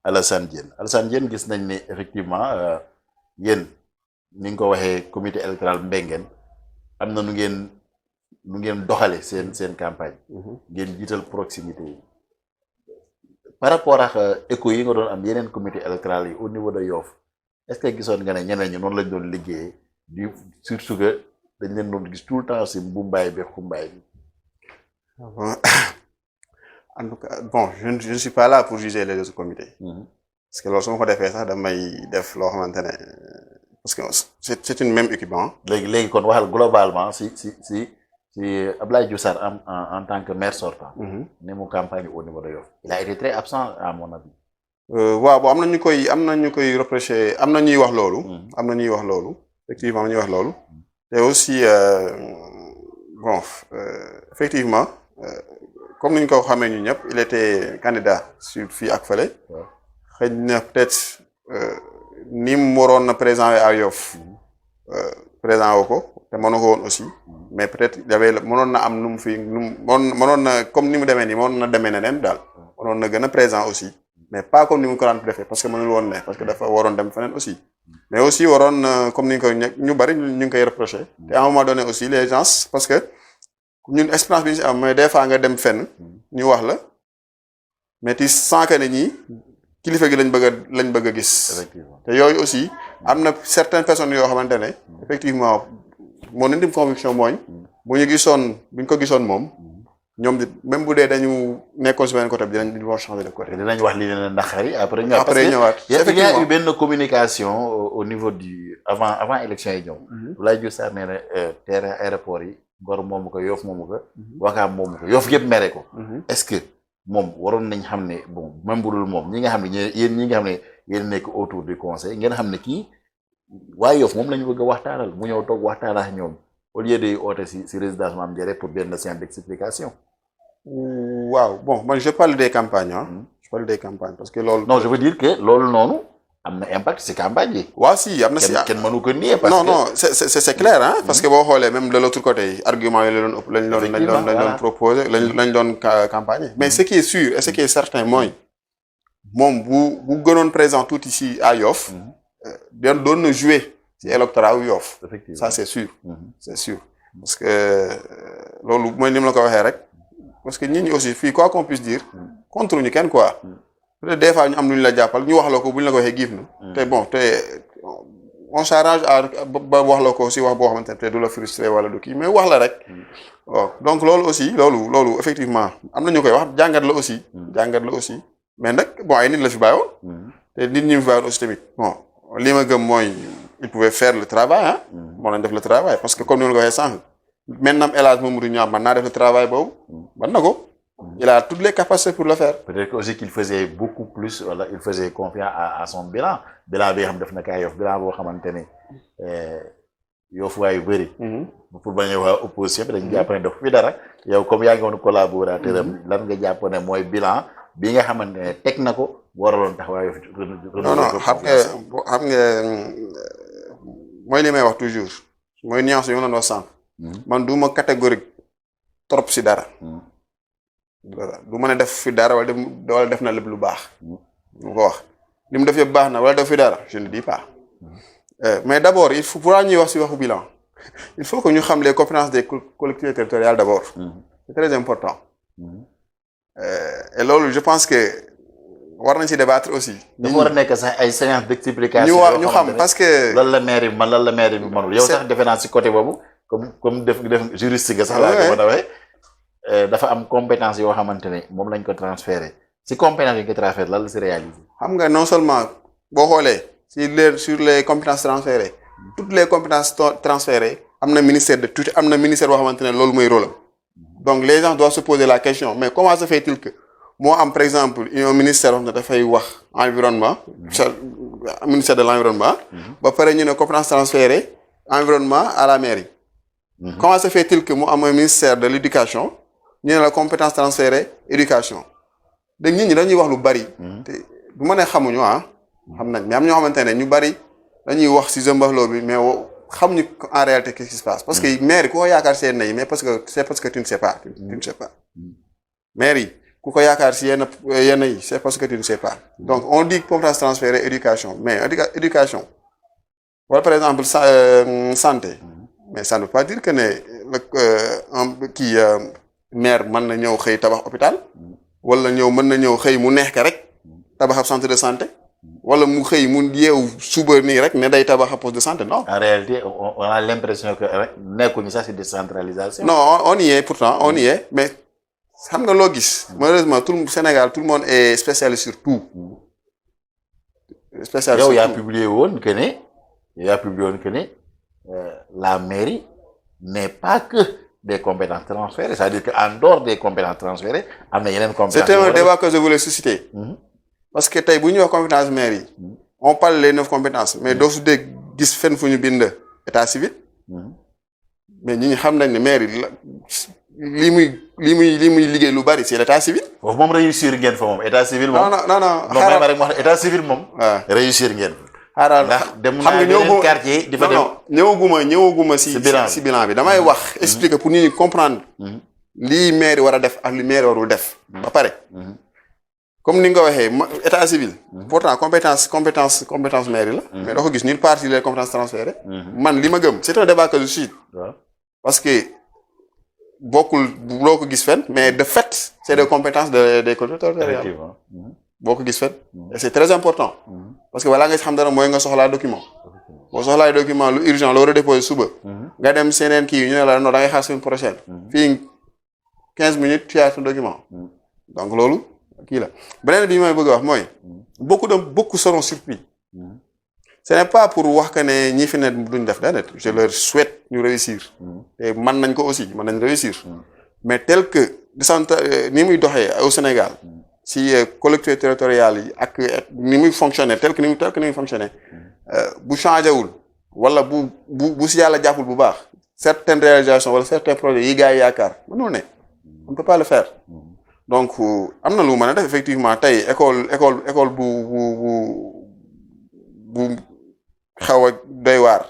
Speaker 1: Alassane Diène gis nañ ne effectivement yéen ni nga ko waxee comité électoral Mbengeen am na nu ngeen doxale seen campagne ngeen jiital proximité yi par rapport ak écho yi nga doon am yeneen comité électoral yi au niveau de Yoff est-ce que gisoon nga ne ñeneen ñi noonu lañ doon liggéeyee di surtout que dañ leen doon gis tout le temps si mbumbaay bi xumbaay bi.
Speaker 2: En tout cas bon je ne suis pas là pour juger les autres comités. Parce que loolu su ma ko defee sax damay def loo xamante ne parce que c'est une même équipe.
Speaker 1: léegi kon waxal globalement si Abdoulaye Diouf Sarr en tant que maire sortant. ni mu campagne au niveau de Yoff. Il a été très absent à mon avis.
Speaker 2: waaw bon am na ñu koy reprocher am na ñuy wax loolu. am na ñuy wax loolu effectivement am na ñuy wax loolu. te aussi bon effectivement comme ni ñu ko xamee ñu ñëpp il était candidat sur fii ak fële. xëy na peut-être ni mu waroon na présent à Yoff présent woo ko te mënu ko woon aussi. mais peut-être mënoon na am nu mu fi mënoon na comme ni mu demee nii mënoon na demee neneen daal mënoon na gën a présent aussi mais pas comme ni mu ko daan defee parce que mënul woon ne parce que dafa waroon dem feneen aussi mais aussi waroon comme ni ñu koy ñu bari ñu ngi koy reproché te à un moment donné aussi les gens parce que ñun expérience bi ñu si am mais des fois nga dem fenn ñu wax la mais tu sens que ne ñii kilifa gi lañ bëgg a gis te yooyu aussi am na certaines personnes yoo xamante ne effectivement mon intime conviction mooy bu ñu ko gisoon moom ñoom même bu dee dañu nekkoon si beneen côté bi dinañ war changer de côté.
Speaker 1: dinañ wax li leen naqari après
Speaker 2: ñëwaat
Speaker 1: il y a eu benn communication au niveau du avant élection yi ñëw. Abdoulaye Diouf Sarr nee na terrain aéroport yi Ngor moomu ko Yoff moomu ko. Wakaam moomu ko Yoff yëpp mere ko. est-ce que moom waroon nañ xam ne bon même bu dul moom ñi nga xam ne yéen ñi nga xam ne yéen nekk autour du conseil ngeen xam ne kii waaye Yoff moom la ñu bëgg a waxtaanal mu ñëw toog waxtaan ak ñoom au lieu de oote si résidence Mame Diarra pour benn séance d'explication.
Speaker 2: waaw bon man je parle des campagnes je parle des campagnes parce que loolu.
Speaker 1: non je veux dire que loolu noonu am na impact si campagne yi.
Speaker 2: waaw si am na si
Speaker 1: kenn mënu ko nier. parce
Speaker 2: non
Speaker 1: que
Speaker 2: non c'est clair parce que boo xoolee même de l'autre côté argument yi lañ doon proposer lañ doon campagne mais ce qui est sûr et ce qui est certain mooy moom bu gënoon présent tout ici à Yoff doon na jouer ci électorat wu Yoff ça c'est sûr c'est sûr parce que loolu mooy ni ma la ko waxee rek parce que nit ñi aussi fii quoi qu'on puisse dire contre ñu kenn quoi peut-être des fois ñu am lu ñu la jàppal ñu wax la ko bu ñu la ko waxee giif na te bon te on s'arrange ba wax la ko si wax boo xamante ne du la frustré wala du kii mais wax la rek waaw donc loolu aussi loolu effectivement am na ñu koy wax jàngat la aussi mais nag bon ay nit la fi bàyyiwoon te nit ñi fi bàyyiwoon aussi tamit bon li ma gëm mooy il pouvait faire le travail moo nañ def le travail parce que comme ni ma la ko waxee sànq maintenant El Hadj Mamadou Niang man naa def le travail boobu man na ko il a toutes les capacités pour le faire.
Speaker 1: Peut-être aussi qu'il faisait beaucoup plus wala il faisait confiance à son bilan bi nga xam def na kay Yoff bilan boo xamante ne Yoff waay yu bëri. pour bañ a wax opposition bi dañu jàpp ne daf fi dara yow comme yaa ngi woon collaborateur am lan nga jàpp ne mooy bilan bi nga xamante ne teg na ko waraloon tax waaye Yoff.
Speaker 2: non xam nga mooy li may wax toujours mooy nuance yu ma doon wax sànq. man du ma catégorique trop si dara. voilà du mën a def fi dara wala def na lépp lu baax. mu ko wax li mu def yëpp baax na wala def fi dara je ne dis pas. Mais d'abord il faut pour ñuy wax ci waxu bilan il faut que ñu xam les compétences des collectivités territoriales d'abord. C'est très important. Et loolu je pense que war nañ ci débattre aussi.
Speaker 1: dafa war a nekk sax ay séances d'explication.
Speaker 2: ñu xam parce que.
Speaker 1: lan la maire bi man lan la maire bi mënul. yow sax defe naa ci côté boobu comme def juriste nga sax. laa ko mën a waxee dafa am compétence yoo xamante ne moom lañ ko transféré ci compétence yi nga transféré lan la ci réalisé.
Speaker 2: xam nga non seulement boo xoolee sur les compétences transférées toutes les compétences transférées am na ministère de tutelle am na ministère boo xamante ne loolu mooy rôle am donc les gens doivent se poser la question mais comment se fait-il que moo am par exemple un ministère wax ne dafay wax environnement ministère de l'environnement ba pare ñu ne compétences transférées environnement à la mairie. Comment se fait-il que mu am un ministère de l'éducation ñu ne la compétence transférée éducation dégg nit ñi dañuy wax lu bari. te du ma ne xamuñu xam nañ mais am ñoo xamante ne ñu bari dañuy wax ci Zimballo bi mais xamuñu en réalité qu'est-ce qui se passe. parce que maire yi ku ko yaakaar seen nay mais parce que tu ne sais pas. tu ne sais pas maire yi ku ko yaakaar ci yenn yi c'est parce que tu ne sais pas. donc on dit compétence transférée éducation mais éducation wala par exemple santé. mais ça ne veut pas dire que ne maire mën na ñëw xëy tabax hôpital wala mën na ñëw xëy mu neex ka rek tabax ab centre de santé wala mu xëy mu yeewu suba nii rek ne day tabax ab poste de santé non.
Speaker 1: En réalité on a l'impression que nekkuñu sax ci décentralisation.
Speaker 2: non on y est pourtant on y est mais xam nga loo gis malheureusement tout le Sénégal tout le monde est spécialiste sur tout.
Speaker 1: yow yaa publié woon que ne la mairie n'est pas que des compétences transférées, c'est-à-dire qu'en dehors des compétences transférées, am na yeneen compétences.
Speaker 2: C'était un débat que je voulais susciter. Parce que tey bu ñuy wax compétence mairie on parle les 9 compétences mais doo su dee gis fenn fu ñu bind état civil. mais ñi xam nañ ne mairie li muy liggéey lu bari c'est l'état civil.
Speaker 1: foofu moom réussir ngeen fa moom état civil moom.
Speaker 2: non
Speaker 1: xaaral ma rek wax état civil moom. réussir ngeen.
Speaker 2: ndax
Speaker 1: dem naa yeneen quartier di fa dem
Speaker 2: ñëwaguma si bilan bi damay wax expliquer pour nit ñi comprendre lii maire war a def ak li maire warul def ba pare comme ni nga ko waxee état civil pourtant compétence mairie la mais doo ko gis nulle part si les compétences transférées man li ma gëm c'est un débat que je suis parce que bokkul loo ko gis fenn mais de fait c'est des compétences des collectivités territoriales boo ko gis fenn et c'est très important parce que balaa nga xam dara mooy nga soxlaa document boo soxlaa document lu urgent la war a déposer suba nga dem seneen kii ñu ne la non da ngay xaar semaine prochaine fii 15 minutes tu as ton document donc loolu kii la beneen bi may bëgg a wax mooy beaucoup seront surpris ce n'est pas pour wax que ne ñi fi ne duñ def dara je leur souhaite ñu réussir et mën nañ ko aussi mën nañ réussir mais tel que ni muy doxee au Sénégal si collectivités territoriales yi ak ni muy fonctionner tel que ni muy fonctionner bu changé wul wala bu si yàlla jàppul bu baax certaines réalisations wala certains projets yi gars yi yaakaar mënul ne on ne peut pas le faire donc am na lu mën a def effectivement tey école bu xaw a doy waar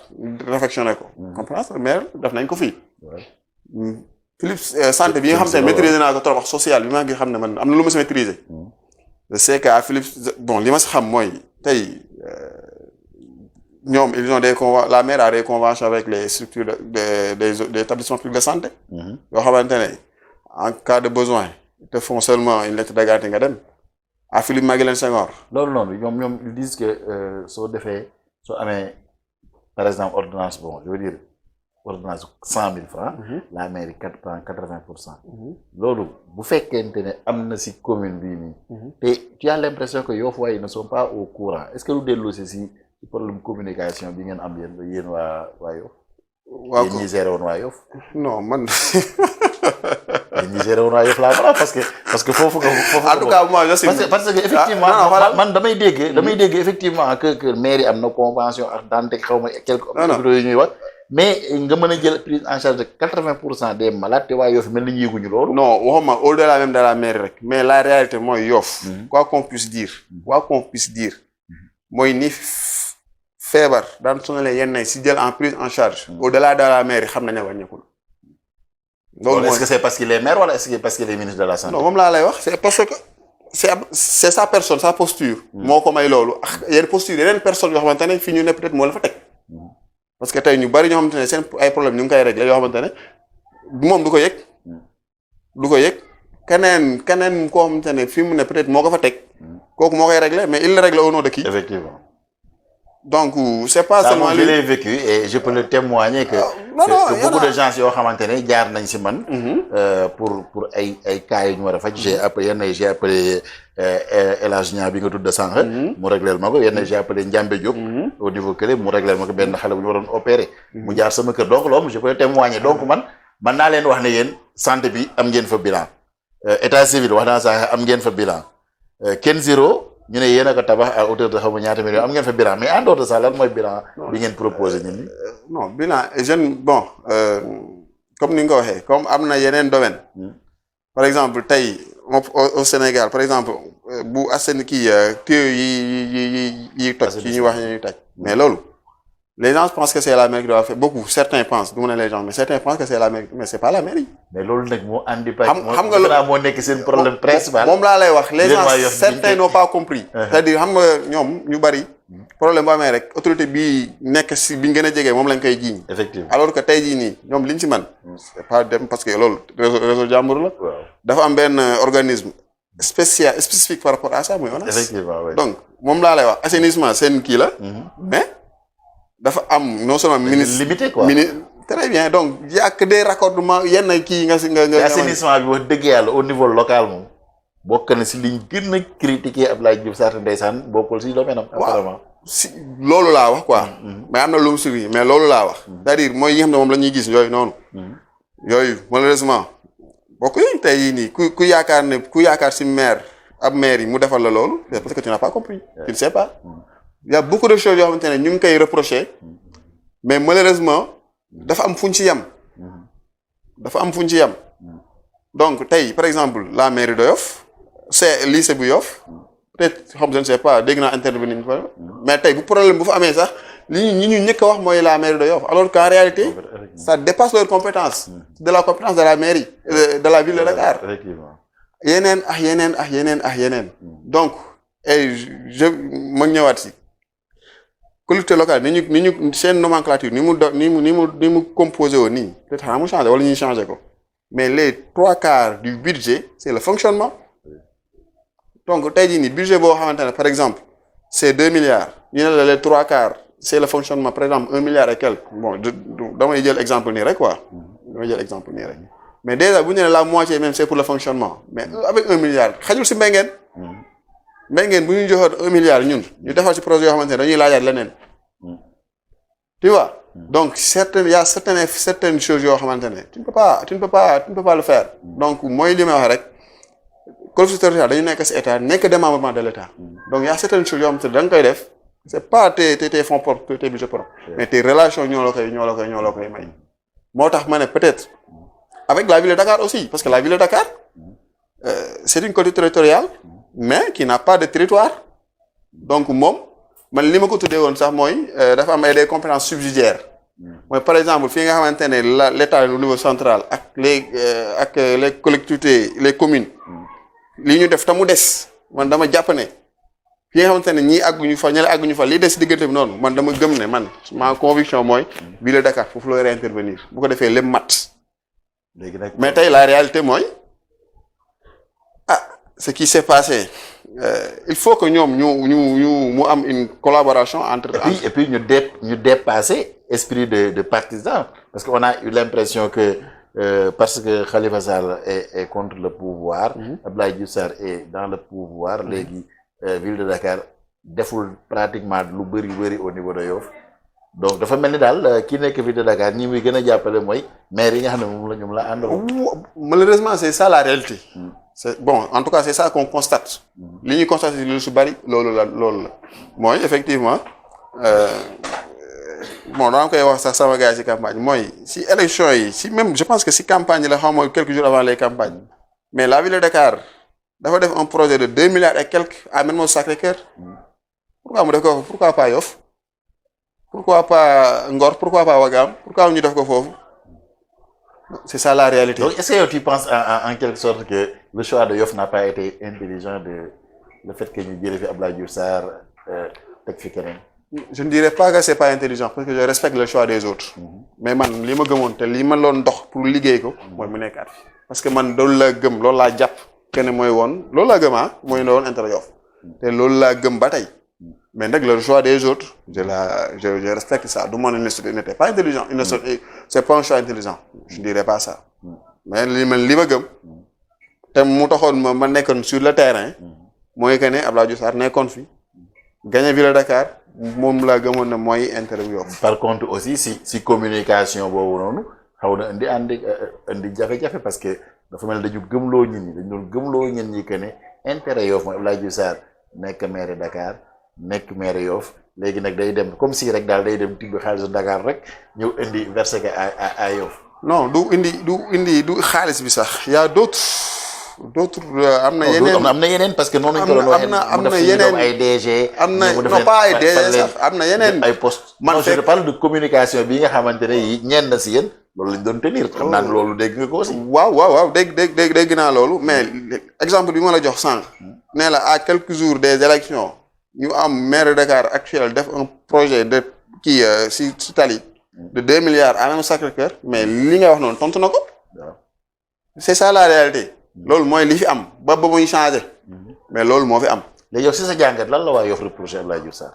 Speaker 2: réfectionné ko comprendre mais def nañ ko fii Philips santé bi nga xam ne maîtriser naa ko trop wax social bi maa ngi xam ne man am na lu ma si maîtriser je sais que à Philips bon li ma si xam mooy tey ñoom ils ont la maire a des conventions avec les structures des établissements publics de santé yoo xamante ne en cas de besoin ils te font seulement une lettre de garantie nga dem à Philippe Maguilène Senghor
Speaker 1: loolu noonu ñoom ils disent que soo amee par exemple ordonnance bon je veux dire ordonnance 100 000 francs la mairie prend 80%. loolu bu fekkente ne am na si commune bii nii te tu as l'impression que Yoff waaye ne sont pas au courant est-ce que lu dellu si problème communication bi ngeen am yéen waa Yoff yéen ñi géré woon waa Yoff
Speaker 2: non man
Speaker 1: yéen ñi géré woon waa Yoff laa parce que foofu
Speaker 2: en tout cas moi je sais
Speaker 1: parce que effectivement man damay dégg effectivement que mairie am na convention ak Dantec xaw ma quelques hôpitaux yu ñuy wax mais nga mën a jël prise en charge de 80% des malades te waa Yoff mel ni yéeguñu loolu.
Speaker 2: non waxuma au-delà même de la mairie rek mais la réalité mooy Yoff. quoi qu'on puisse dire. mooy ni feebar daan sonalee yenn si jël en prise en charge. au-delà de la mairie xam nañ ne wàññeeku na. loolu
Speaker 1: est-ce que c'est parce qu'il est maire wala est-ce que c'est parce qu'il est ministre de la santé.
Speaker 2: non moom laa lay wax c'est parce que c'est sa personne sa posture. moo ko may loolu ak yenn posture yeneen personnes yoo xamante ne fii ñu ne peut-être moo la fa teg. parce que tey ñu bari ñoo xamante ne seen ay problème ñu ngi koy régler yoo xamante ne moom du ko yëg. du ko yëg keneen koo xamante ne fii mu ne peut-être moo ko fa teg. kooku moo koy régler mais il le règle au nom de qui.
Speaker 1: Effectivement.
Speaker 2: Donc c'est pas
Speaker 1: ça
Speaker 2: seulement
Speaker 1: je l'ai vécu et je peux le témoigner que beaucoup de gens yoo xamante ne jaar nañ si man pour ay cas yu ñu war a faj j'ai appelé El Hadj Niang bi nga tudd sànq mu régleel ma ko j'ai appelé Ndiambé Diop au niveau kële mu régleel ma ko benn xale bu ñu waroon opérer mu jaar sama kër donc loolu je peux le témoigner donc man naa leen wax ne yéen santé bi am ngeen fa bilan état civil wax naa sax am ngeen fa bilan Ken Zero ñu ne yéen a ko tabax à hauteur de xamu ñaata millions am ngeen fa bilan mais en dehors de ça lan mooy bilan bi ngeen proposé ñun ñi.
Speaker 2: non bilan comme ni nga ko waxee comme am na yeneen domaine par exemple tey au Sénégal par exemple bu Assane kii tuyaux yi toj yi ñuy wax ñuy toj mais loolu les gens pensent que c'est la mairie qui doit faire beaucoup certains pensent du ma ne les gens mais certains pensent que c'est la mairie mais c'est pas la mairie.
Speaker 1: mais loolu nag moo andi.
Speaker 2: xam nga loolu
Speaker 1: moo nekk seen problème principal.
Speaker 2: moom laa lay wax les gens certains n'ont pas compris. c'est-à-dire xam nga ñoom ñu bari. problème bu amee rek autorité bii nekk si bi ñu gën a jege moom lañ koy jiiñ.
Speaker 1: effectivement
Speaker 2: alors que tey jii nii ñoom liñ ci man c'est pas dem parce que loolu réseau jàmbur la.
Speaker 1: waaw
Speaker 2: dafa am benn organisme spécifique par rapport à ça muy ONAS.
Speaker 1: effectivement oui.
Speaker 2: donc moom laa lay wax assainissement seen kii la. mais dafa am non seulement ministre
Speaker 1: limité quoi
Speaker 2: très bien donc y a que des raccordements yenn kii nga
Speaker 1: assainissement bi wax dëgg yàlla au niveau local moom bokk na si liñ gën a critiquer Abdoulaye Diouf Sarr ndeysaan bokkul si domaine am apparemment
Speaker 2: si loolu laa wax quoi mais am na lu mu suivi mais loolu laa wax c'est-à-dire mooy yi nga xam ne moom la ñuy gis yooyu noonu yooyu malheureusement bokk yi tey yii nii ku yaakaar si maire ab maire yi mu defal la loolu c'est parce que tu n'as pas compris tu ne sais pas il y a beaucoup de choses yoo xamante ne ñu ngi koy reprocher mais malheureusement dafa am fuñ ci yem donc tey par exemple la mairie de Yoff c'est lycée bu Yoff peut-être xam je ne sais pas dégg naa intervenir mais tey bu problème bu fa amee sax ñi ñu njëkk a wax mooy la mairie de Yoff alors qu'en réalité ça dépasse leur compétence de la compétence de la mairie de la ville de Dakar yeneen donc ma ñëwaat si collectivité locale ni ñu seen nomenclature ni mu composé woon nii peut-être xanaa mu changé wala ñuy changé ko mais les 3/4 du budget c'est le fonctionnement donc tey jii nii budget boo xamante ne par exemple c'est 2 milliards ñu ne la les 3/4 c'est le fonctionnement par exemple 1 milliard et quelque bon damay jël exemple nii rek quoi mais déjà bu ñu ne la moitié même c'est pour le fonctionnement mais avec 1 milliard xajul si mbéy bu ñu joxoon 1 milliard ñun ñu defal ci projet yoo xamante ne dañuy laajaat leneen tu vois donc il y a certaines choses yoo xamante ne tu ne peux pas le faire donc mooy li may wax rek collectivité territoriale dañu nekk ci état nekk démembrement de l'état donc il y a certaines choses yoo xamante ne da nga koy def c'est pas tes fonds propres tes budgets propres mais tes relations ñoo la koy may moo tax ma ne peut-être avec la ville de Dakar aussi parce que la ville de Dakar c'est une collectivité territoriale mais qui n'a pas de territoire donc moom man li ma ko tuddee woon sax mooy dafa am des compétences subsidiaires mooy par exemple fii nga xamante ne l'état au niveau central ak les collectivités les communes li ñu def ta mu des man dama jàpp ne fii nga xamante ne ñii àgguñu fa ñale àgguñu fa li des diggante bi noonu man dama gëm ne man ma conviction mooy ville de Dakar foofu la réintervenir bu ko defee lépp mat mais tey la réalité mooy ce qui s'est passé il faut que ñoom mu am une collaboration entre
Speaker 1: et puis ñu dépasser esprit de partisan parce que on a eu l'impression que parce que Khalifa Sall est contre le pouvoir Abdoulaye Diouf Sarr est dans le pouvoir léegi ville de Dakar deful pratiquement lu bëri au niveau de Yoff donc dafa mel ni daal ki nekk ville de Dakar ñi muy gën a jàppale mooy maire yi nga xam ne moom la ñoom la àndal
Speaker 2: malheureusement c'est ça la réalité bon en tout cas c'est ça qu'on constate li ñuy constater lu su bari loolu la mooy effectivement bon dama koy wax sax sama gars yi ci campagne mooy si élection yi si même je pense que si campagne la xaw ma quelques jours avant les campagnes mais la ville de Dakar dafa def un projet de 2 milliards et quelques à Mermoz Sacré-Cœur pourquoi mu def ko pourquoi pas Yoff pourquoi pas Ngor pourquoi pas Ouakam pourquoi ñu def ko foofu C'est ça la réalité.
Speaker 1: Donc est-ce que tu penses en quelque sorte que le choix de Yoff n'a pas été intelligent de le fait que ñu jëlee fi Abdoulaye Diouf Sarr teg fi keneen.
Speaker 2: Je ne dirais pas que c'est pas intelligent parce que je respecte le choix des autres. Mais man li ma gëmoon te li ma doon dox pour liggéey ko mooy mu nekkaat fi parce que man loolu laa gëm loolu laa jàpp que ne mooy woon loolu laa gëm mooy ne woon intérêt Yoff te loolu laa gëm ba tey mais nag le choix des autres je respecte ça du ma ne n'était pas intelligent c'est pas un choix intelligent je ne dirais pas ça mais li ma gëm te mu taxoon ma nekkoon sur le terrain mooy que ne Abdoulaye Diouf Sarr nekkoon fi gagné ville de Dakar moom laa gëmoon ne mooy intérêt Yoff.
Speaker 1: Par contre aussi si communication boobu noonu xaw na indi jafe-jafe parce que dafa mel dañu gëmloo ñit ñi dañu doon gëmloo ñit ñi que ne intérêt Yoff mooy Abdoulaye Diouf Sarr nekk maire Dakar nekk maire Yoff léegi nag day dem comme si rek daal day dem tibb xaalisu Dakar rek ñëw indi versé ko à Yoff.
Speaker 2: non du indi du xaalis bi sax y a d'autres am na yeneen
Speaker 1: parce que noonu lañ ko doon waxee
Speaker 2: am na yeneen
Speaker 1: ay DG
Speaker 2: non pas ay DG sax am na yeneen
Speaker 1: ay poste man je parle de communication bi nga xamante ne yi ñenn na si yéen loolu lañ doon tenir xam naa ne loolu dégg nga ko aussi
Speaker 2: waaw dégg naa loolu mais exemple bi ma la jox sànq nee la à quelques jours des élections ñu am maire de Dakar actuel def un projet de kii si tali de 2 milliards à même Sacré-Cœur mais li nga wax noonu tontu na ko c'est ça la réalité loolu mooy li fi am ba muy changé mais loolu moo fi am.
Speaker 1: léegi yow si sa jàngat lan la waa Yoff reproché Abdoulaye Diouf Sarr.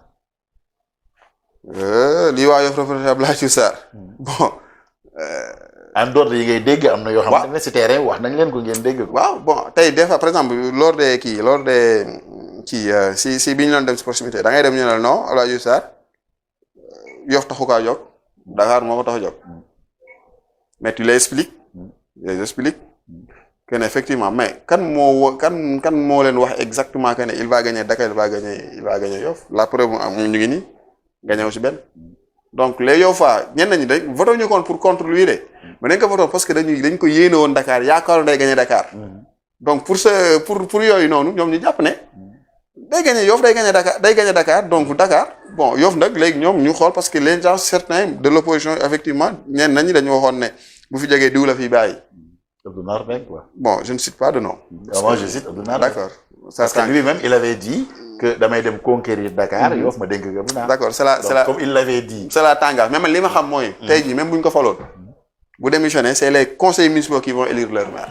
Speaker 2: li waa Yoff reproché Abdoulaye Diouf Sarr bon.
Speaker 1: en dehors de yi ngay dégg am na yoo xamante ne si terrain wax nañ leen ko ngeen dégg ko.
Speaker 2: waaw bon tey des fois par exemple lors des si bi ñu doon dem si proximité da ngay dem ñu ne non Abdoulaye Diouf Sarr Yoff taxu kaa jóg Dakar moo ko tax a jóg mais tu les expliques que ne effectivement mais kan moo leen wax exactement que ne il va gagner Dakar il va gagner Yoff la preuve am ñu ngi nii gagné aussi benn donc les Yoffa ñenn ñi dañ voté ñu kon pour contre lui de mais dañ ko voté parce que dañ ko yéene woon Dakar yaakaaroon day gagné Dakar donc pour yooyu noonu ñoom ñu jàpp ne day gagné Yoff day gagné Dakar donc Dakar bon Yoff nag léegi ñoom ñu xool parce que les gens certains de l'opposition effectivement ñenn ñi dañu waxoon ne bu fi jógee diw la fi bàyyi.
Speaker 1: Abdou Nar Mbengue quoi.
Speaker 2: Bon, je ne cite pas de nom.
Speaker 1: Moi, je cite Abdou Nar.
Speaker 2: D'accord.
Speaker 1: Parce que lui-même, il avait dit que damay dem conquérir Dakar, Yoff ma dénk Abdou Nar.
Speaker 2: D'accord, c'est la
Speaker 1: comme il l'avait dit.
Speaker 2: C'est la tanga. Même li ma xam mooy. Tey jii même bu ñu ko faloon. Bu démissionner, c'est les conseils municipaux qui vont élire leur maire.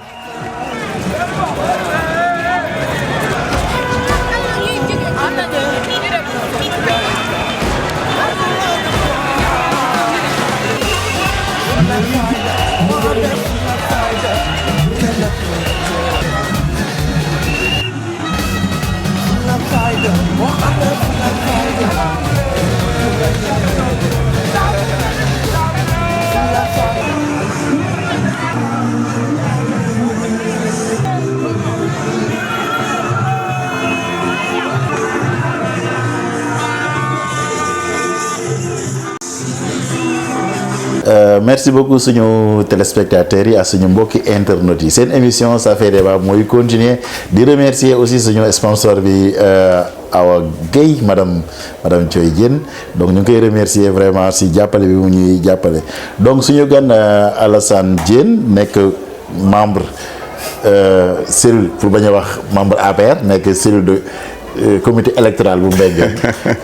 Speaker 1: Merci beaucoup suñu téléspectateurs yi ak suñu mbokki internautes yi seen émission ça fait débat mooy continuer di remercier aussi suñu sponsor bi Awa Gueye madame Thioye Diène donc ñu ngi koy remercier vraiment si jàppale bi mu ñuy jàppale donc suñu gan Alassane Diène nekk membre cellule pour bañ a wax membre APR nekk cellule de comité électoral bu Mbengue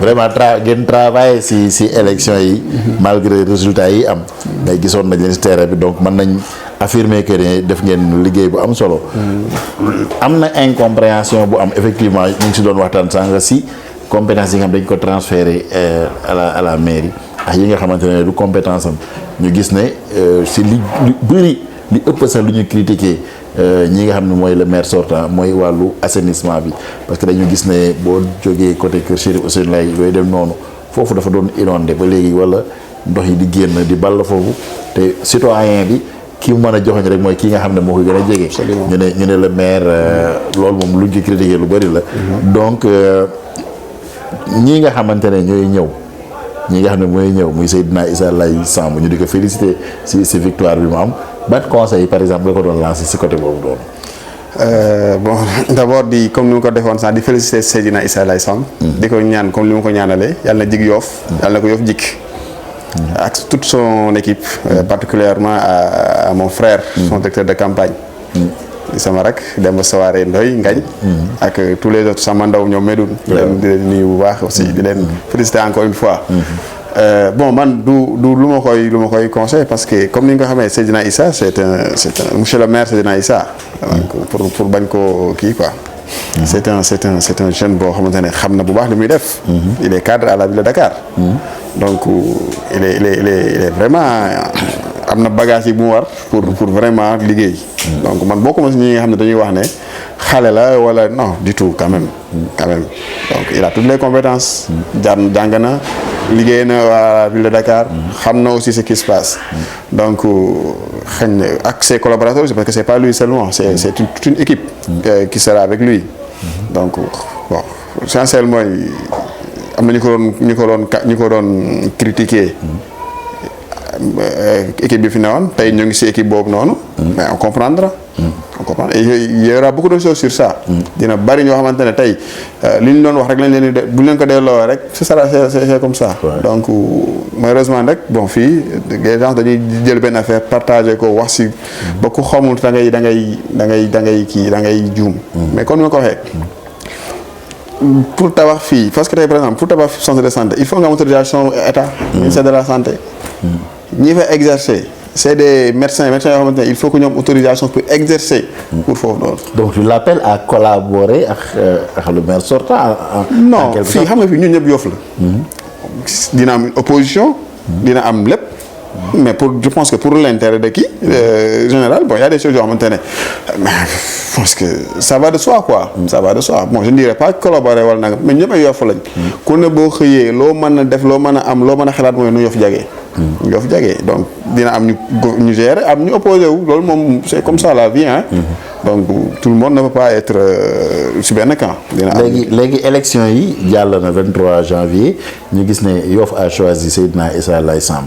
Speaker 1: vraiment ngeen travail si élection yi malgré résultats yi am mais gisoon nañ leen si terrain bi donc mën nañ affirmer que ne def ngeen liggéey bu am solo am na incompréhension bu am effectivement ñu ngi si doon waxtaan sànq si compétence yi nga xam dañ ko transféré à la mairie ak yi nga xamante ne du compétence am ñu gis ne si li bëri li ëpp sax lu ñu critiqué ñi nga xam ne mooy le maire sortant mooy wàllu assainissement bi parce que dañu gis ne boo jógee côté Kër Chérif Ousseynou Laye yooyu dem noonu foofu dafa doon inondé ba léegi wala ndox yi di génn di ball foofu te citoyen bi ki mu mën a joxoñ rek mooy ki nga xam ne moo ko gën a jege. ñu ne le maire loolu moom luñ ko critiqué lu bëri la. donc ñii nga xamante ne ñooy ñëw ñi nga xam ne mooy ñëw muy Seydina Issa Laye Samb ñu di ko féliciter si victoire bi mu am. ban conseil par exemple nga ko doon lancer si côté boobu doon.
Speaker 2: Bon d'abord di comme ni ma ko defoon sax di féliciter Seydina Issa Laye Samb di ko ñaan comme li ma ko ñaanalee yàlla na jig Yoff yàlla na ko Yoff jikk ak toute son équipe particulièrement à mon frère son directeur de campagne di sama rak Demba Sawaré Ndoy Ngañ ak tous les autres sama ndaw ñoom Medoune di leen nuyu bu baax aussi di leen féliciter encore une fois bon man du lu ma koy conseil parce que comme ni nga ko xamee Seydina Issa c'est un monsieur le maire Seydina Issa donc pour bañ ko kii quoi c'est un jeune boo xamante ne xam na bu baax li muy def il est cadre à la ville de Dakar donc il est vraiment am na bagage yi bu mu war pour vraiment liggéey donc man bokkuma si ñi nga xam ne dañuy wax ne xale la wala non du tout quand même donc il a toutes les compétences jàng na liggéey na waa ville de Dakar xam na aussi ce qui se passe donc xëy na ak ses collaborateurs aussi parce que c'est pas lui seulement c'est toute une équipe qui sera avec lui donc bon essentiel mooy am na ñu ko doon critiquer équipe bi fi newoon tey ñu ngi ci équipe boobu noonu mais on comprendra et il y aura beaucoup de choses sur ça dina bari ñoo xamante ne tey li ñu doon wax rek lañ leen di bu leen ko delloo rek ce sera c'est comme ça donc malheureusement rek bon fii les gens dañuy jël benn affaire partager ko wax ci ba ku xamul da ngay juum mais comme ni ma ko waxee pour tabax fii parce que tey par exemple pour tabax centre de santé il faut nga am autorisation état ministère de la santé ñi fa exercer c'est des médecins yoo xamante ne il faut que ñoom autorisation pour exercer pour foofu noonu.
Speaker 3: donc tu l'appelles à collaborer ak le maire sortant.
Speaker 2: non fii xam nga fii ñun ñëpp Yoff la. dina am opposition. dina am lépp. mais je pense que pour l'intérêt de qui général bon il y a des choses yoo xamante ne mais je pense que ça va de soi quoi. ça va de soi bon je ne dirais pas collaborer wala nangam mais ñëpp ay Yoff lañ. ku ne boo xëyee loo mën a def loo mën a am loo mën a xalaat mooy nu Yoff jagee. Yoff jagee donc dina am ñu gérer am ñu opposé wu loolu moom c'est comme ça la vie hein. donc tout le monde ne peut pas être ci benn camp. dina am
Speaker 3: léegi élection yi jàll na 23 janvier ñu gis ne Yoff a choisi Seydina Issa Laye Samb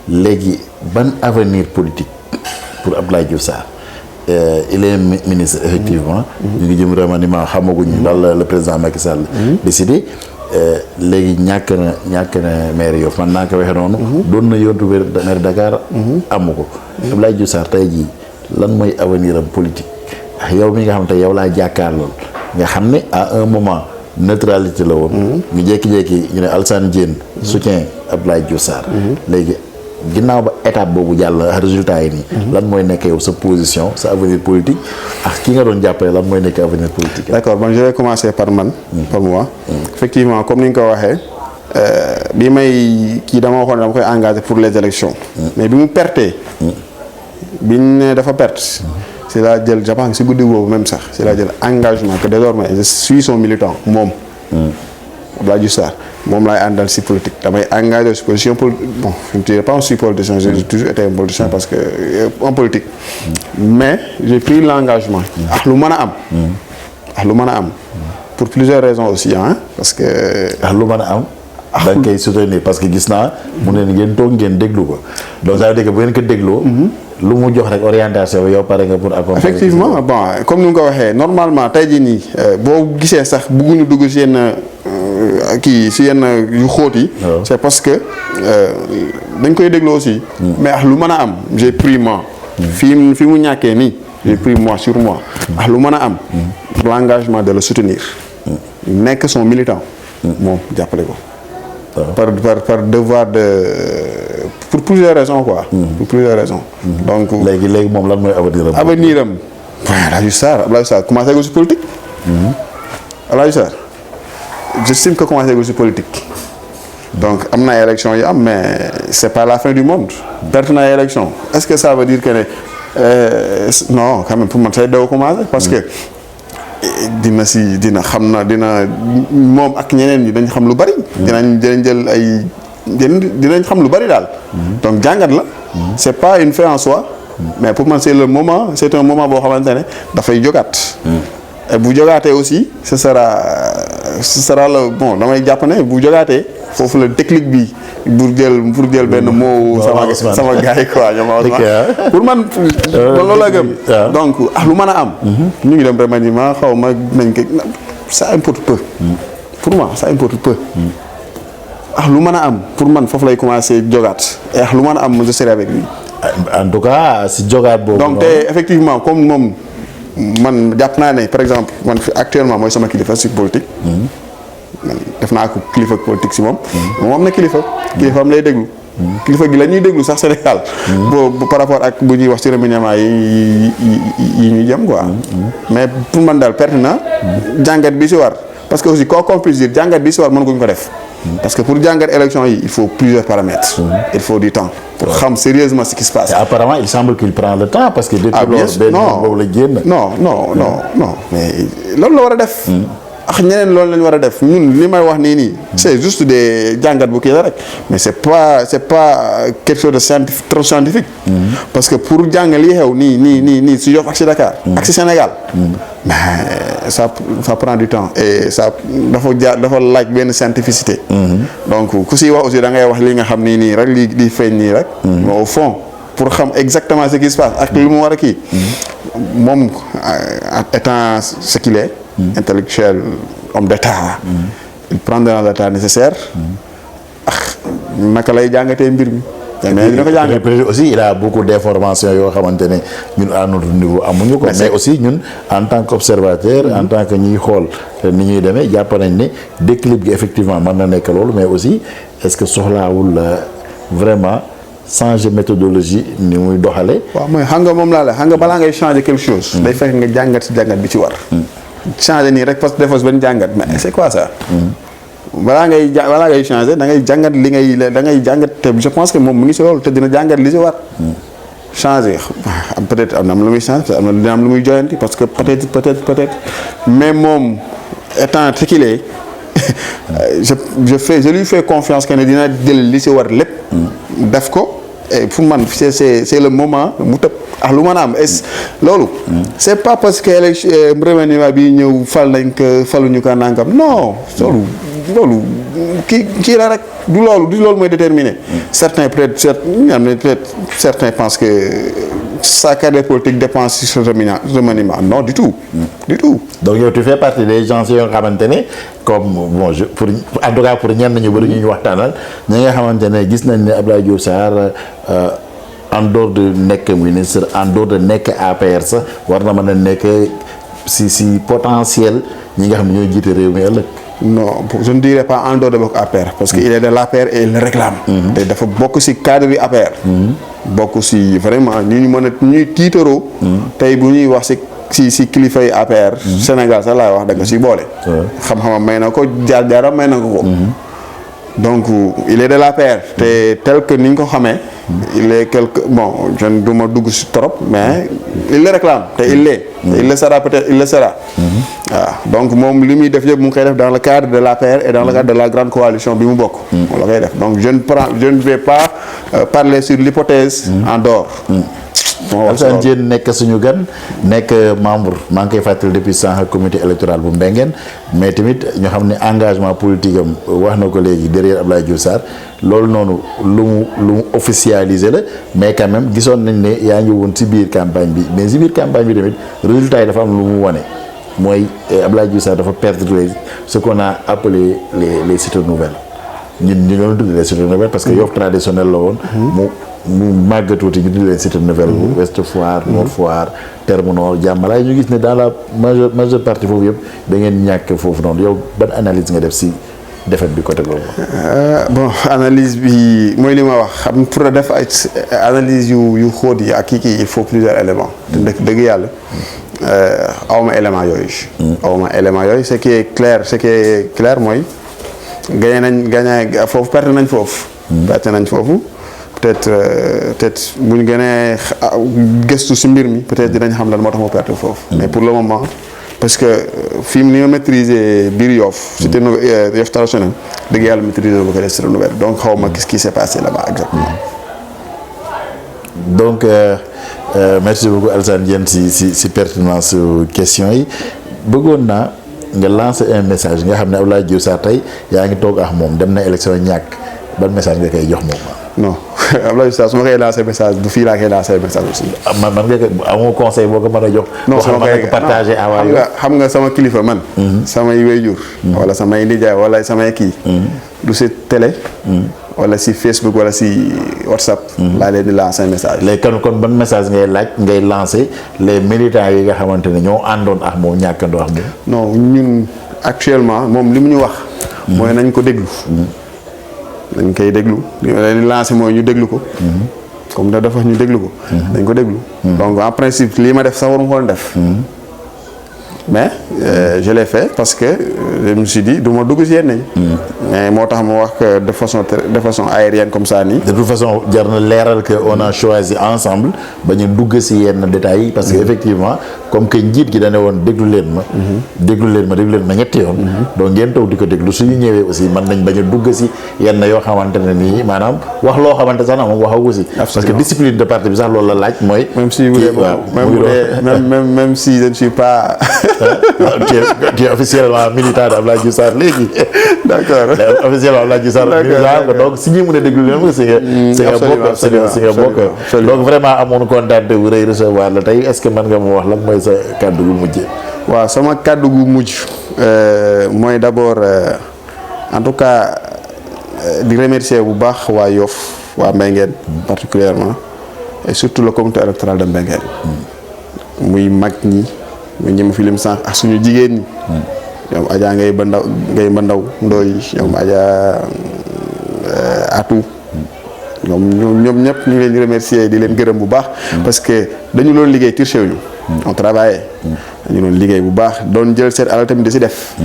Speaker 3: léegi ban avenir politique pour Abdoulaye Diouf Sarr il est ministre effectivement. ñu ngi jëm remaniement xamaguñu lan le président Macky Sall décidé. léegi ñàkk na maire Yoff man naa ko waxee noonu. doon na yóotu maire Dakar. amu ko. Abdoulaye Diouf Sarr tey jii lan mooy avenir am politique yow mi nga xam te yow laa jàkkaarlool nga xam ne à un moment neutralité la woon. ñu jékki-jékki ñu ne Alassane Diène soutien Abdoulaye Diouf Sarr. léegi ginnaaw ba étape boobu jàll résultat yi nii. lan mooy nekk yow sa position sa avenir politique ak ki nga doon jàppale lan mooy nekk avenir politique.
Speaker 2: d'accord bon je vais commencer par man. par moi. effectivement comme ni nga ko waxee bi may kii dama waxoon dama koy engagé pour les élections. mais bi mu pertee. biñ ne dafa perte. c'est la jël je pense que si guddi boobu même sax c'est la jël engagement que désormais je suis son militant moom. Abdoulaye Diouf Sarr moom laay àndal si politique damay engagé si position politique bon je ne dirais pas je suis politicien j'ai toujours été un politicien parce que en politique. mais j'ai pris l'engagement. ak lu mën a am. pour plusieurs raisons aussi hein parce que.
Speaker 3: ak lu mën a am. da nga koy soutenir parce que gis naa. mu ne ngeen toog ngeen déglu ko donc ça veut dire que bu ngeen ko dégloo. lu mu jox rek orientation yow pare nga pour accompagner.
Speaker 2: effectivement bon comme ni nga ko waxee normalement tey jii nii boo gisee sax bëgguñu dugg si yenn si yenn yu xóot yi. c'est parce que dañ koy déglu aussi. mais lu mën a am j'ai pris moi. fi mu ñàkkee nii j'ai pris moi sur moi. lu mën a am. l'engagement de le soutenir. nekk son militant. moom jàppale ko. par devoir pour plusieurs raisons quoi. pour plusieurs raisons. donc
Speaker 3: léegi moom lan mooy
Speaker 2: avenir am. Abdoulaye Sarr commencé gu si politique. Abdoulaye Sarr j'estime que commencé gu si politique. donc am na élection yi am mais c'est pas la fin du monde. perte na élection est-ce que ça veut dire que ne non quand même pour man say daw commencé parce que. dina xam na dina moom ak ñeneen ñi dañ xam lu bari. dinañ jël ay dinañ xam lu bari daal. donc jàngat la. c'est pas une fin en soi. mais pour man c'est un moment boo xamante ne dafay jógaat. et bu jógaatee aussi ce sera le bon damay jàpp ne bu jógaatee foofu la déclic bi pour jël benn mot sama gars yi quoi ñoom pour man loolu la gëm. donc lu mën a am. ñu ngi dem remaniement xaw ma nañ ko ça importe peu. pour moi ça importe peu. lu mën a am pour man foofu lay commencer jogaat et lu mën a am je serai avec lui.
Speaker 3: en tout cas si jogaat boobu.
Speaker 2: donc te effectivement comme moom man jàpp naa ne par exemple man fi actuellement mooy sama kilifa si politique. man def naa ko kilifa politique si moom. moom am na kilifaam lay déglu. kilifa gi la ñuy déglu sax Sénégal. bu par rapport ak bu ñuy wax ci remaniement yi ñuy jëm quoi. mais pour man daal pertinent jàngat bi si war parce que aussi quoi qu'on puisse dire jàngat bi si war mën guñ ko def. parce que pour jàngat élection yi il faut plusieurs paramètres. Il faut du temps pour xam sérieusement ce qui se passe.
Speaker 3: Et apparemment il semble qu'il prend le temps parce que.
Speaker 2: non mais loolu la war a def. ak ñeneen loolu lañu war a def ñun li may wax nii c'est juste des jàngat bu kii la rek mais c'est pas quelque chose de scientifique trop scientifique. parce que pour jàng li xew nii si Yoff ak si Dakar. ak si Sénégal. mais ça prend du temps et ça dafa laaj benn scientificité. donc ku siy wax aussi da ngay wax li nga xam nii rek li feeñ nii rek. mais au fond pour xam exactement ce qui se passe ak lu mu war a kii. moom étant ce qu'il est. Intellectuel, homme d'État. Il prendra le temps nécessaire. naka lay jàngatee mbir mi. mais dina ko jàngat
Speaker 3: aussi il a beaucoup d'informations yoo xamante ne ñun à notre niveau amuñu ko. mais aussi ñun en tant qu'observateur. en tant que ñuy xool ni ñuy demee jàpp nañ ne déclic gi effectivement mën na nekk loolu mais aussi est-ce que soxlaawul vraiment changer méthodologie ni muy doxale.
Speaker 2: waaw mooy xam nga moom laa la xam nga balaa ngay changer quelque chose. day fekk nga jàngat si jàngat bi ci war. changer nii rek parce que defoo si benn jàngat mais c'est quoi ça. balaa ngay changer da ngay jàngat da ngay jàngat te je pense que moom mu ngi si loolu te dina jàngat li si war. changer peut-être am na lu muy changer am na dina am lu muy joyanti parce que peut-être mais moom étant ce qu'il est je lui fais confiance que ne dina jël li si war lépp. def ko et pour man c'est le moment mu tëb lu mën a am est loolu. c'est pas parce que remaniement bi ñëw faluñu ko nangam non loolu kii la rek du loolu mooy déterminer. certains pensent que sa carrière politique dépend sur ce remaniement non du tout. du tout.
Speaker 3: donc yow tu fais partie des gens yoo xamante ne comme bon en tout cas pour ñenn ñu bëri ñu waxtaanal ñi nga xamante ne gis nañ ne Abdoulaye Diouf Sarr en dehors de nekk ministre en dehors de nekk APR sax war na mën a nekk si potentiel ñi nga xam ne ñooy jiite réew mi ëllëg.
Speaker 2: non je ne dirais pas en dehors de bokk APR parce que il est de l'APR et il le réclame. te dafa bokk ci cadre yi APR. bokk ci vraiment ñuy tiitaroo. tey bu ñuy wax ci kilifa yi APR. Sénégal sax laay wax da nga ci boole. xam-xamam may na ko jaar-jaaram may na ko. donc il est de l'APR te tel que ni ñu ko xamee. il est je ne du ma dugg ci trop mais il le réclame te il l'est. il le sera peut-être il le sera. waaw donc moom li muy def yëpp mu ngi koy def dans le cadre de l'APR et dans le cadre de la grande coalition bi mu bokk. moom la koy def donc je ne vais pas parler sur l'hypothèse en dehors.
Speaker 3: Alassane Diène nekk suñu gan nekk membre maa ngi koy fàttali depuis sànq comité électoral bu Mbengeen mais tamit ñu xam ne engagement politique am wax na ko léegi derrière Abdoulaye Diouf Sarr loolu noonu lu mu officialisé la mais quand même gisoon nañ ne yaa ngi woon ci biir campagne bi mais ci biir campagne bi tamit résultat yi dafa am lu mu wane mooy Abdoulaye Diouf Sarr dafa perdre ce qu'on a appelé les cités nouvelles ñun ñu doon tudd les cités nouvelles parce que Yoff traditionnel la woon. mu màgg tuuti ñu tudd leen cité nouvelle bu Ouest Foire Nord Foire Terme Nord Diamalaye ñu gis ne dans la majeure partie foofu yëpp da ngeen ñàkk foofu noonu yow ban analyse nga def ci défaite bi côté boobu.
Speaker 2: bon analyse bi mooy li ma wax xam pour def ay analyse yu xóot yi ak kii il faut plusieurs éléments. te dëgg yàlla awma élément yooyu. ce qui est clair mooy gagné foofu perte nañ foofu. peut-être bu ñu gënee gëstu ci mbir mi peut-être dinañ xam lan moo tax mu perte foofu. mais pour le moment parce que fi mu ni ma maîtriser biir Yoff. c'était Yoff traditionnel dëgg yàlla maîtriser bu ko def ci nouvelle donc xaw ma qu'est-ce qui s'est passé là-bas exactement.
Speaker 3: donc merci beaucoup Alassane Diène ci pertinence question yi bëggoon naa nga lancer un message nga xam ne Abdoulaye Diouf Sarr tey yaa ngi toog ak moom dem na élection ñàkk ban message nga koy jox moom.
Speaker 2: non Abdoulaye Diouf Sarr su ma koy lancé message du fii laa koy lancé message aussi.
Speaker 3: man nga ko amoo conseil boo ko mën a jox.
Speaker 2: non
Speaker 3: boo xam
Speaker 2: sama
Speaker 3: ne partagé à waa
Speaker 2: xam nga sama kilifa man. samay wéyjur. wala samay nijaay wala samay kii. du si télé. wala si Facebook wala si WhatsApp. laa leen di lancer message.
Speaker 3: léegi kon ban message ngay lancer les militants yi nga xamante ne ñoo àndoon ak moom ñàkkandoo ak moom.
Speaker 2: non ñun actuellement moom li mu ñu wax. mooy nañ ko déglu. dañ koy déglu li ma leen di lancer mooy ñu déglu ko. comme dafa ñu déglu ko. dañ ko déglu. donc en principe lii ma def sax waru ma ko def. mais je l'ai fait parce que je me suis dit du ma dugg si yenn yi. mais moo tax ma wax que de façon aérienne comme ça nii. de
Speaker 3: toute façon jar na leeral que on a choisi ensemble ba ñu dugg si yenn détails yi parce que effectivement comme que njiit gi da ne woon déglu leen ma ñetti yoon. donc ngeen toog di ko déglu suñu ñëwee aussi mën nañ bañ a dugg si yenn yoo xamante ne nii maanaam wax loo xamante sax na moom waxagu si. parce que discipline de parti bi sax loolu la laaj mooy.
Speaker 2: même si même si je ne suis pas.
Speaker 3: tu es officiellement militant de Abdoulaye Diouf Sarr léegi.
Speaker 2: d'accord
Speaker 3: officiellement Abdoulaye Diouf Sarr militant donc si ñi mun a déglu leen si nga bokk donc vraiment amoon kontaan bu rëy recevoir la tey est-ce que mën nga mu wax lan mooy sa kàddu gu mujj.
Speaker 2: waaw sama kàddu gu mujj mooy d'abord en tout cas di remercier bu baax waa Yoff waa Mbengeen particulièrement et surtout le comité électoral de Mbengeen muy mag ñi muy ñi ma fi lim sànq ak suñu jigéen ñi. ñoom Adja ngay ba ndaw ndooy ñoom Adja Atou. ñoom ñëpp ñu ngi leen di remercier di leen gërëm bu baax. parce que dañu doon liggéey tirché wuñu. on travaillait. dañu doon liggéey bu baax doon jël seen alal tamit di si def.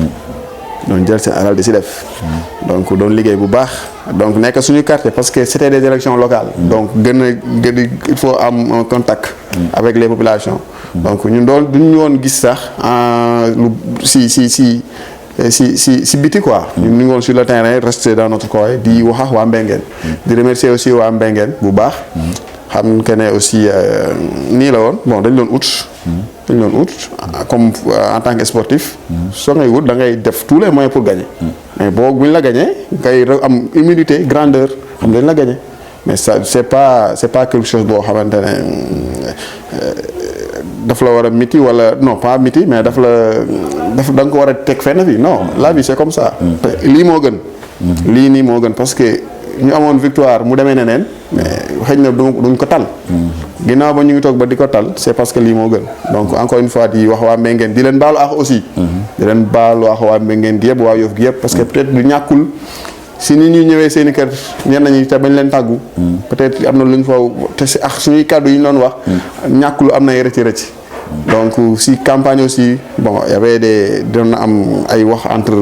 Speaker 2: donc doon liggéey bu baax donc nekk suñu quartier parce que c'était des élections locales. donc il faut am un contact. avec les populations. donc ñun duñu woon gis sax si biti quoi. ñun ñu ngi woon sur le terrain resté dans notre coin di wax ak waa Mbengeen. di remercier aussi waa Mbengeen bu baax. xam que ne aussi nii la woon bon dañ doon ut. comme en tant que sportif. soo ngay wut da ngay def tous les moyens pour gagner. mais buñ la gagner ngay am humilité grandeur xam dañ la gagner. mais ça c'est pas quelque chose boo xamante ne daf la war a miti wala non pas miti mais da nga ko war a teg fenn fi non la vie c'est comme ça. lii moo gën. lii nii moo gën parce que ñu amoon victoire mu demee neneen mais xëy na duñ ko tal. ginnaaw ba ñu ngi toog ba di ko tal c'est parce que lii moo gën donc encore une fois di wax waa Mbengeen di leen baalu ak aussi. di leen baalu ak waa Mbengeen gi yëpp waa Yoff gi yëpp parce que peut-être du ñàkkul. si nit ñi ñëwee seen i kër ñenn ñi te bañ leen tàggu. peut-être am na lu ñu fa te si suñuy kàddu yi ñu doon wax. ñàkkul am na ay rëcc. donc si campagne aussi bon y avait doon na am ay wax entre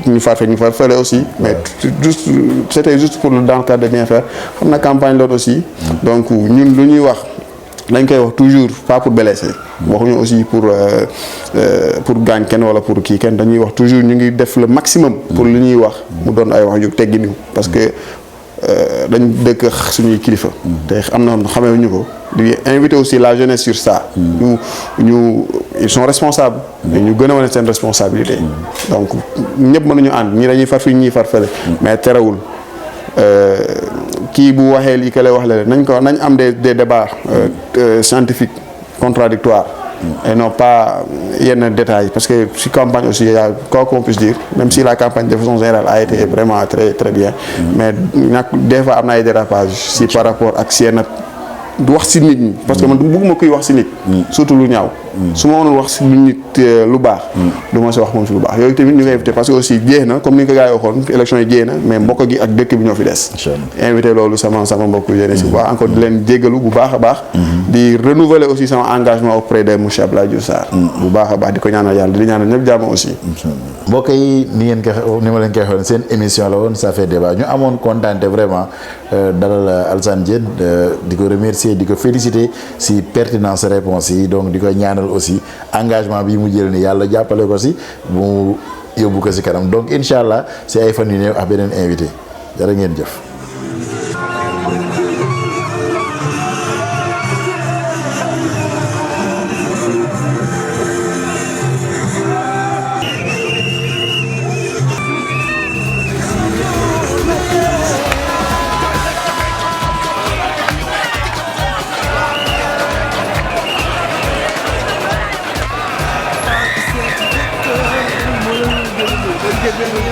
Speaker 2: ñu farfale aussi mais juste c'était juste pour dans le cadre de bien faire xam na campagne loolu aussi. donc ñun lu ñuy wax dañ koy wax toujours pas pour blesser. waxuñu aussi pour gaañ kenn wala pour kii kenn dañuy wax toujours ñu ngi def le maximum. pour li ñuy wax mu doon ay wax yu tegginu parce que dañ dëkk suñuy kilifa. te am na xamee ñu ko di inviter aussi la jeunesse sur ça. ils sont responsables. mais ñu gën a wane seen responsabilité. donc ñëpp mënuñu ànd ñii dañuy far fii ñii far fële. mais terewul. kii bu waxee lii ka lay wax la nañ am des débats scientifiques contradictoires et non pas yenn détails parce que si campagne aussi il y a quoi qu'on puisse dire même si la campagne de façon générale a été vraiment très très bien mais nag des fois am na ay dérapages si par rapport ak si yenn wax si nit ñi parce que man bëgguma kuy wax si nit surtout lu ñaaw su ma mënul wax si nit lu baax du ma si wax moom si lu baax yooyu tamit ñu ngi invité parce que aussi jeex na comme ni nga ko gars yi waxoon élection yi jeex na mais mbokk gi ak dëkk bi ñoo fi des invité loolu sama mbokk yéene si bu baax encore di leen jéggalu bu baax a baax di renouveler aussi sama engagement auprès de monsieur Abdoulaye Diouf Sarr bu baax a baax di ko ñaanal yàlla di ñaanal ñëpp jàmm aussi
Speaker 3: mbokk yi ni ma leen koy waxoon seen émission la woon ça fait débat ñu amoon kontaan vraiment dalal Alassane Diène di ko remercier di ko féliciter si pertinence réponse yi donc di ko ñaanal aussi engagement bi mu jël ni yàlla jàppale ko si mu yóbbu ko si kanam donc incha allah si ay fan yu néew ak beneen invité jërë ngeen jëf.
Speaker 4: Fighter.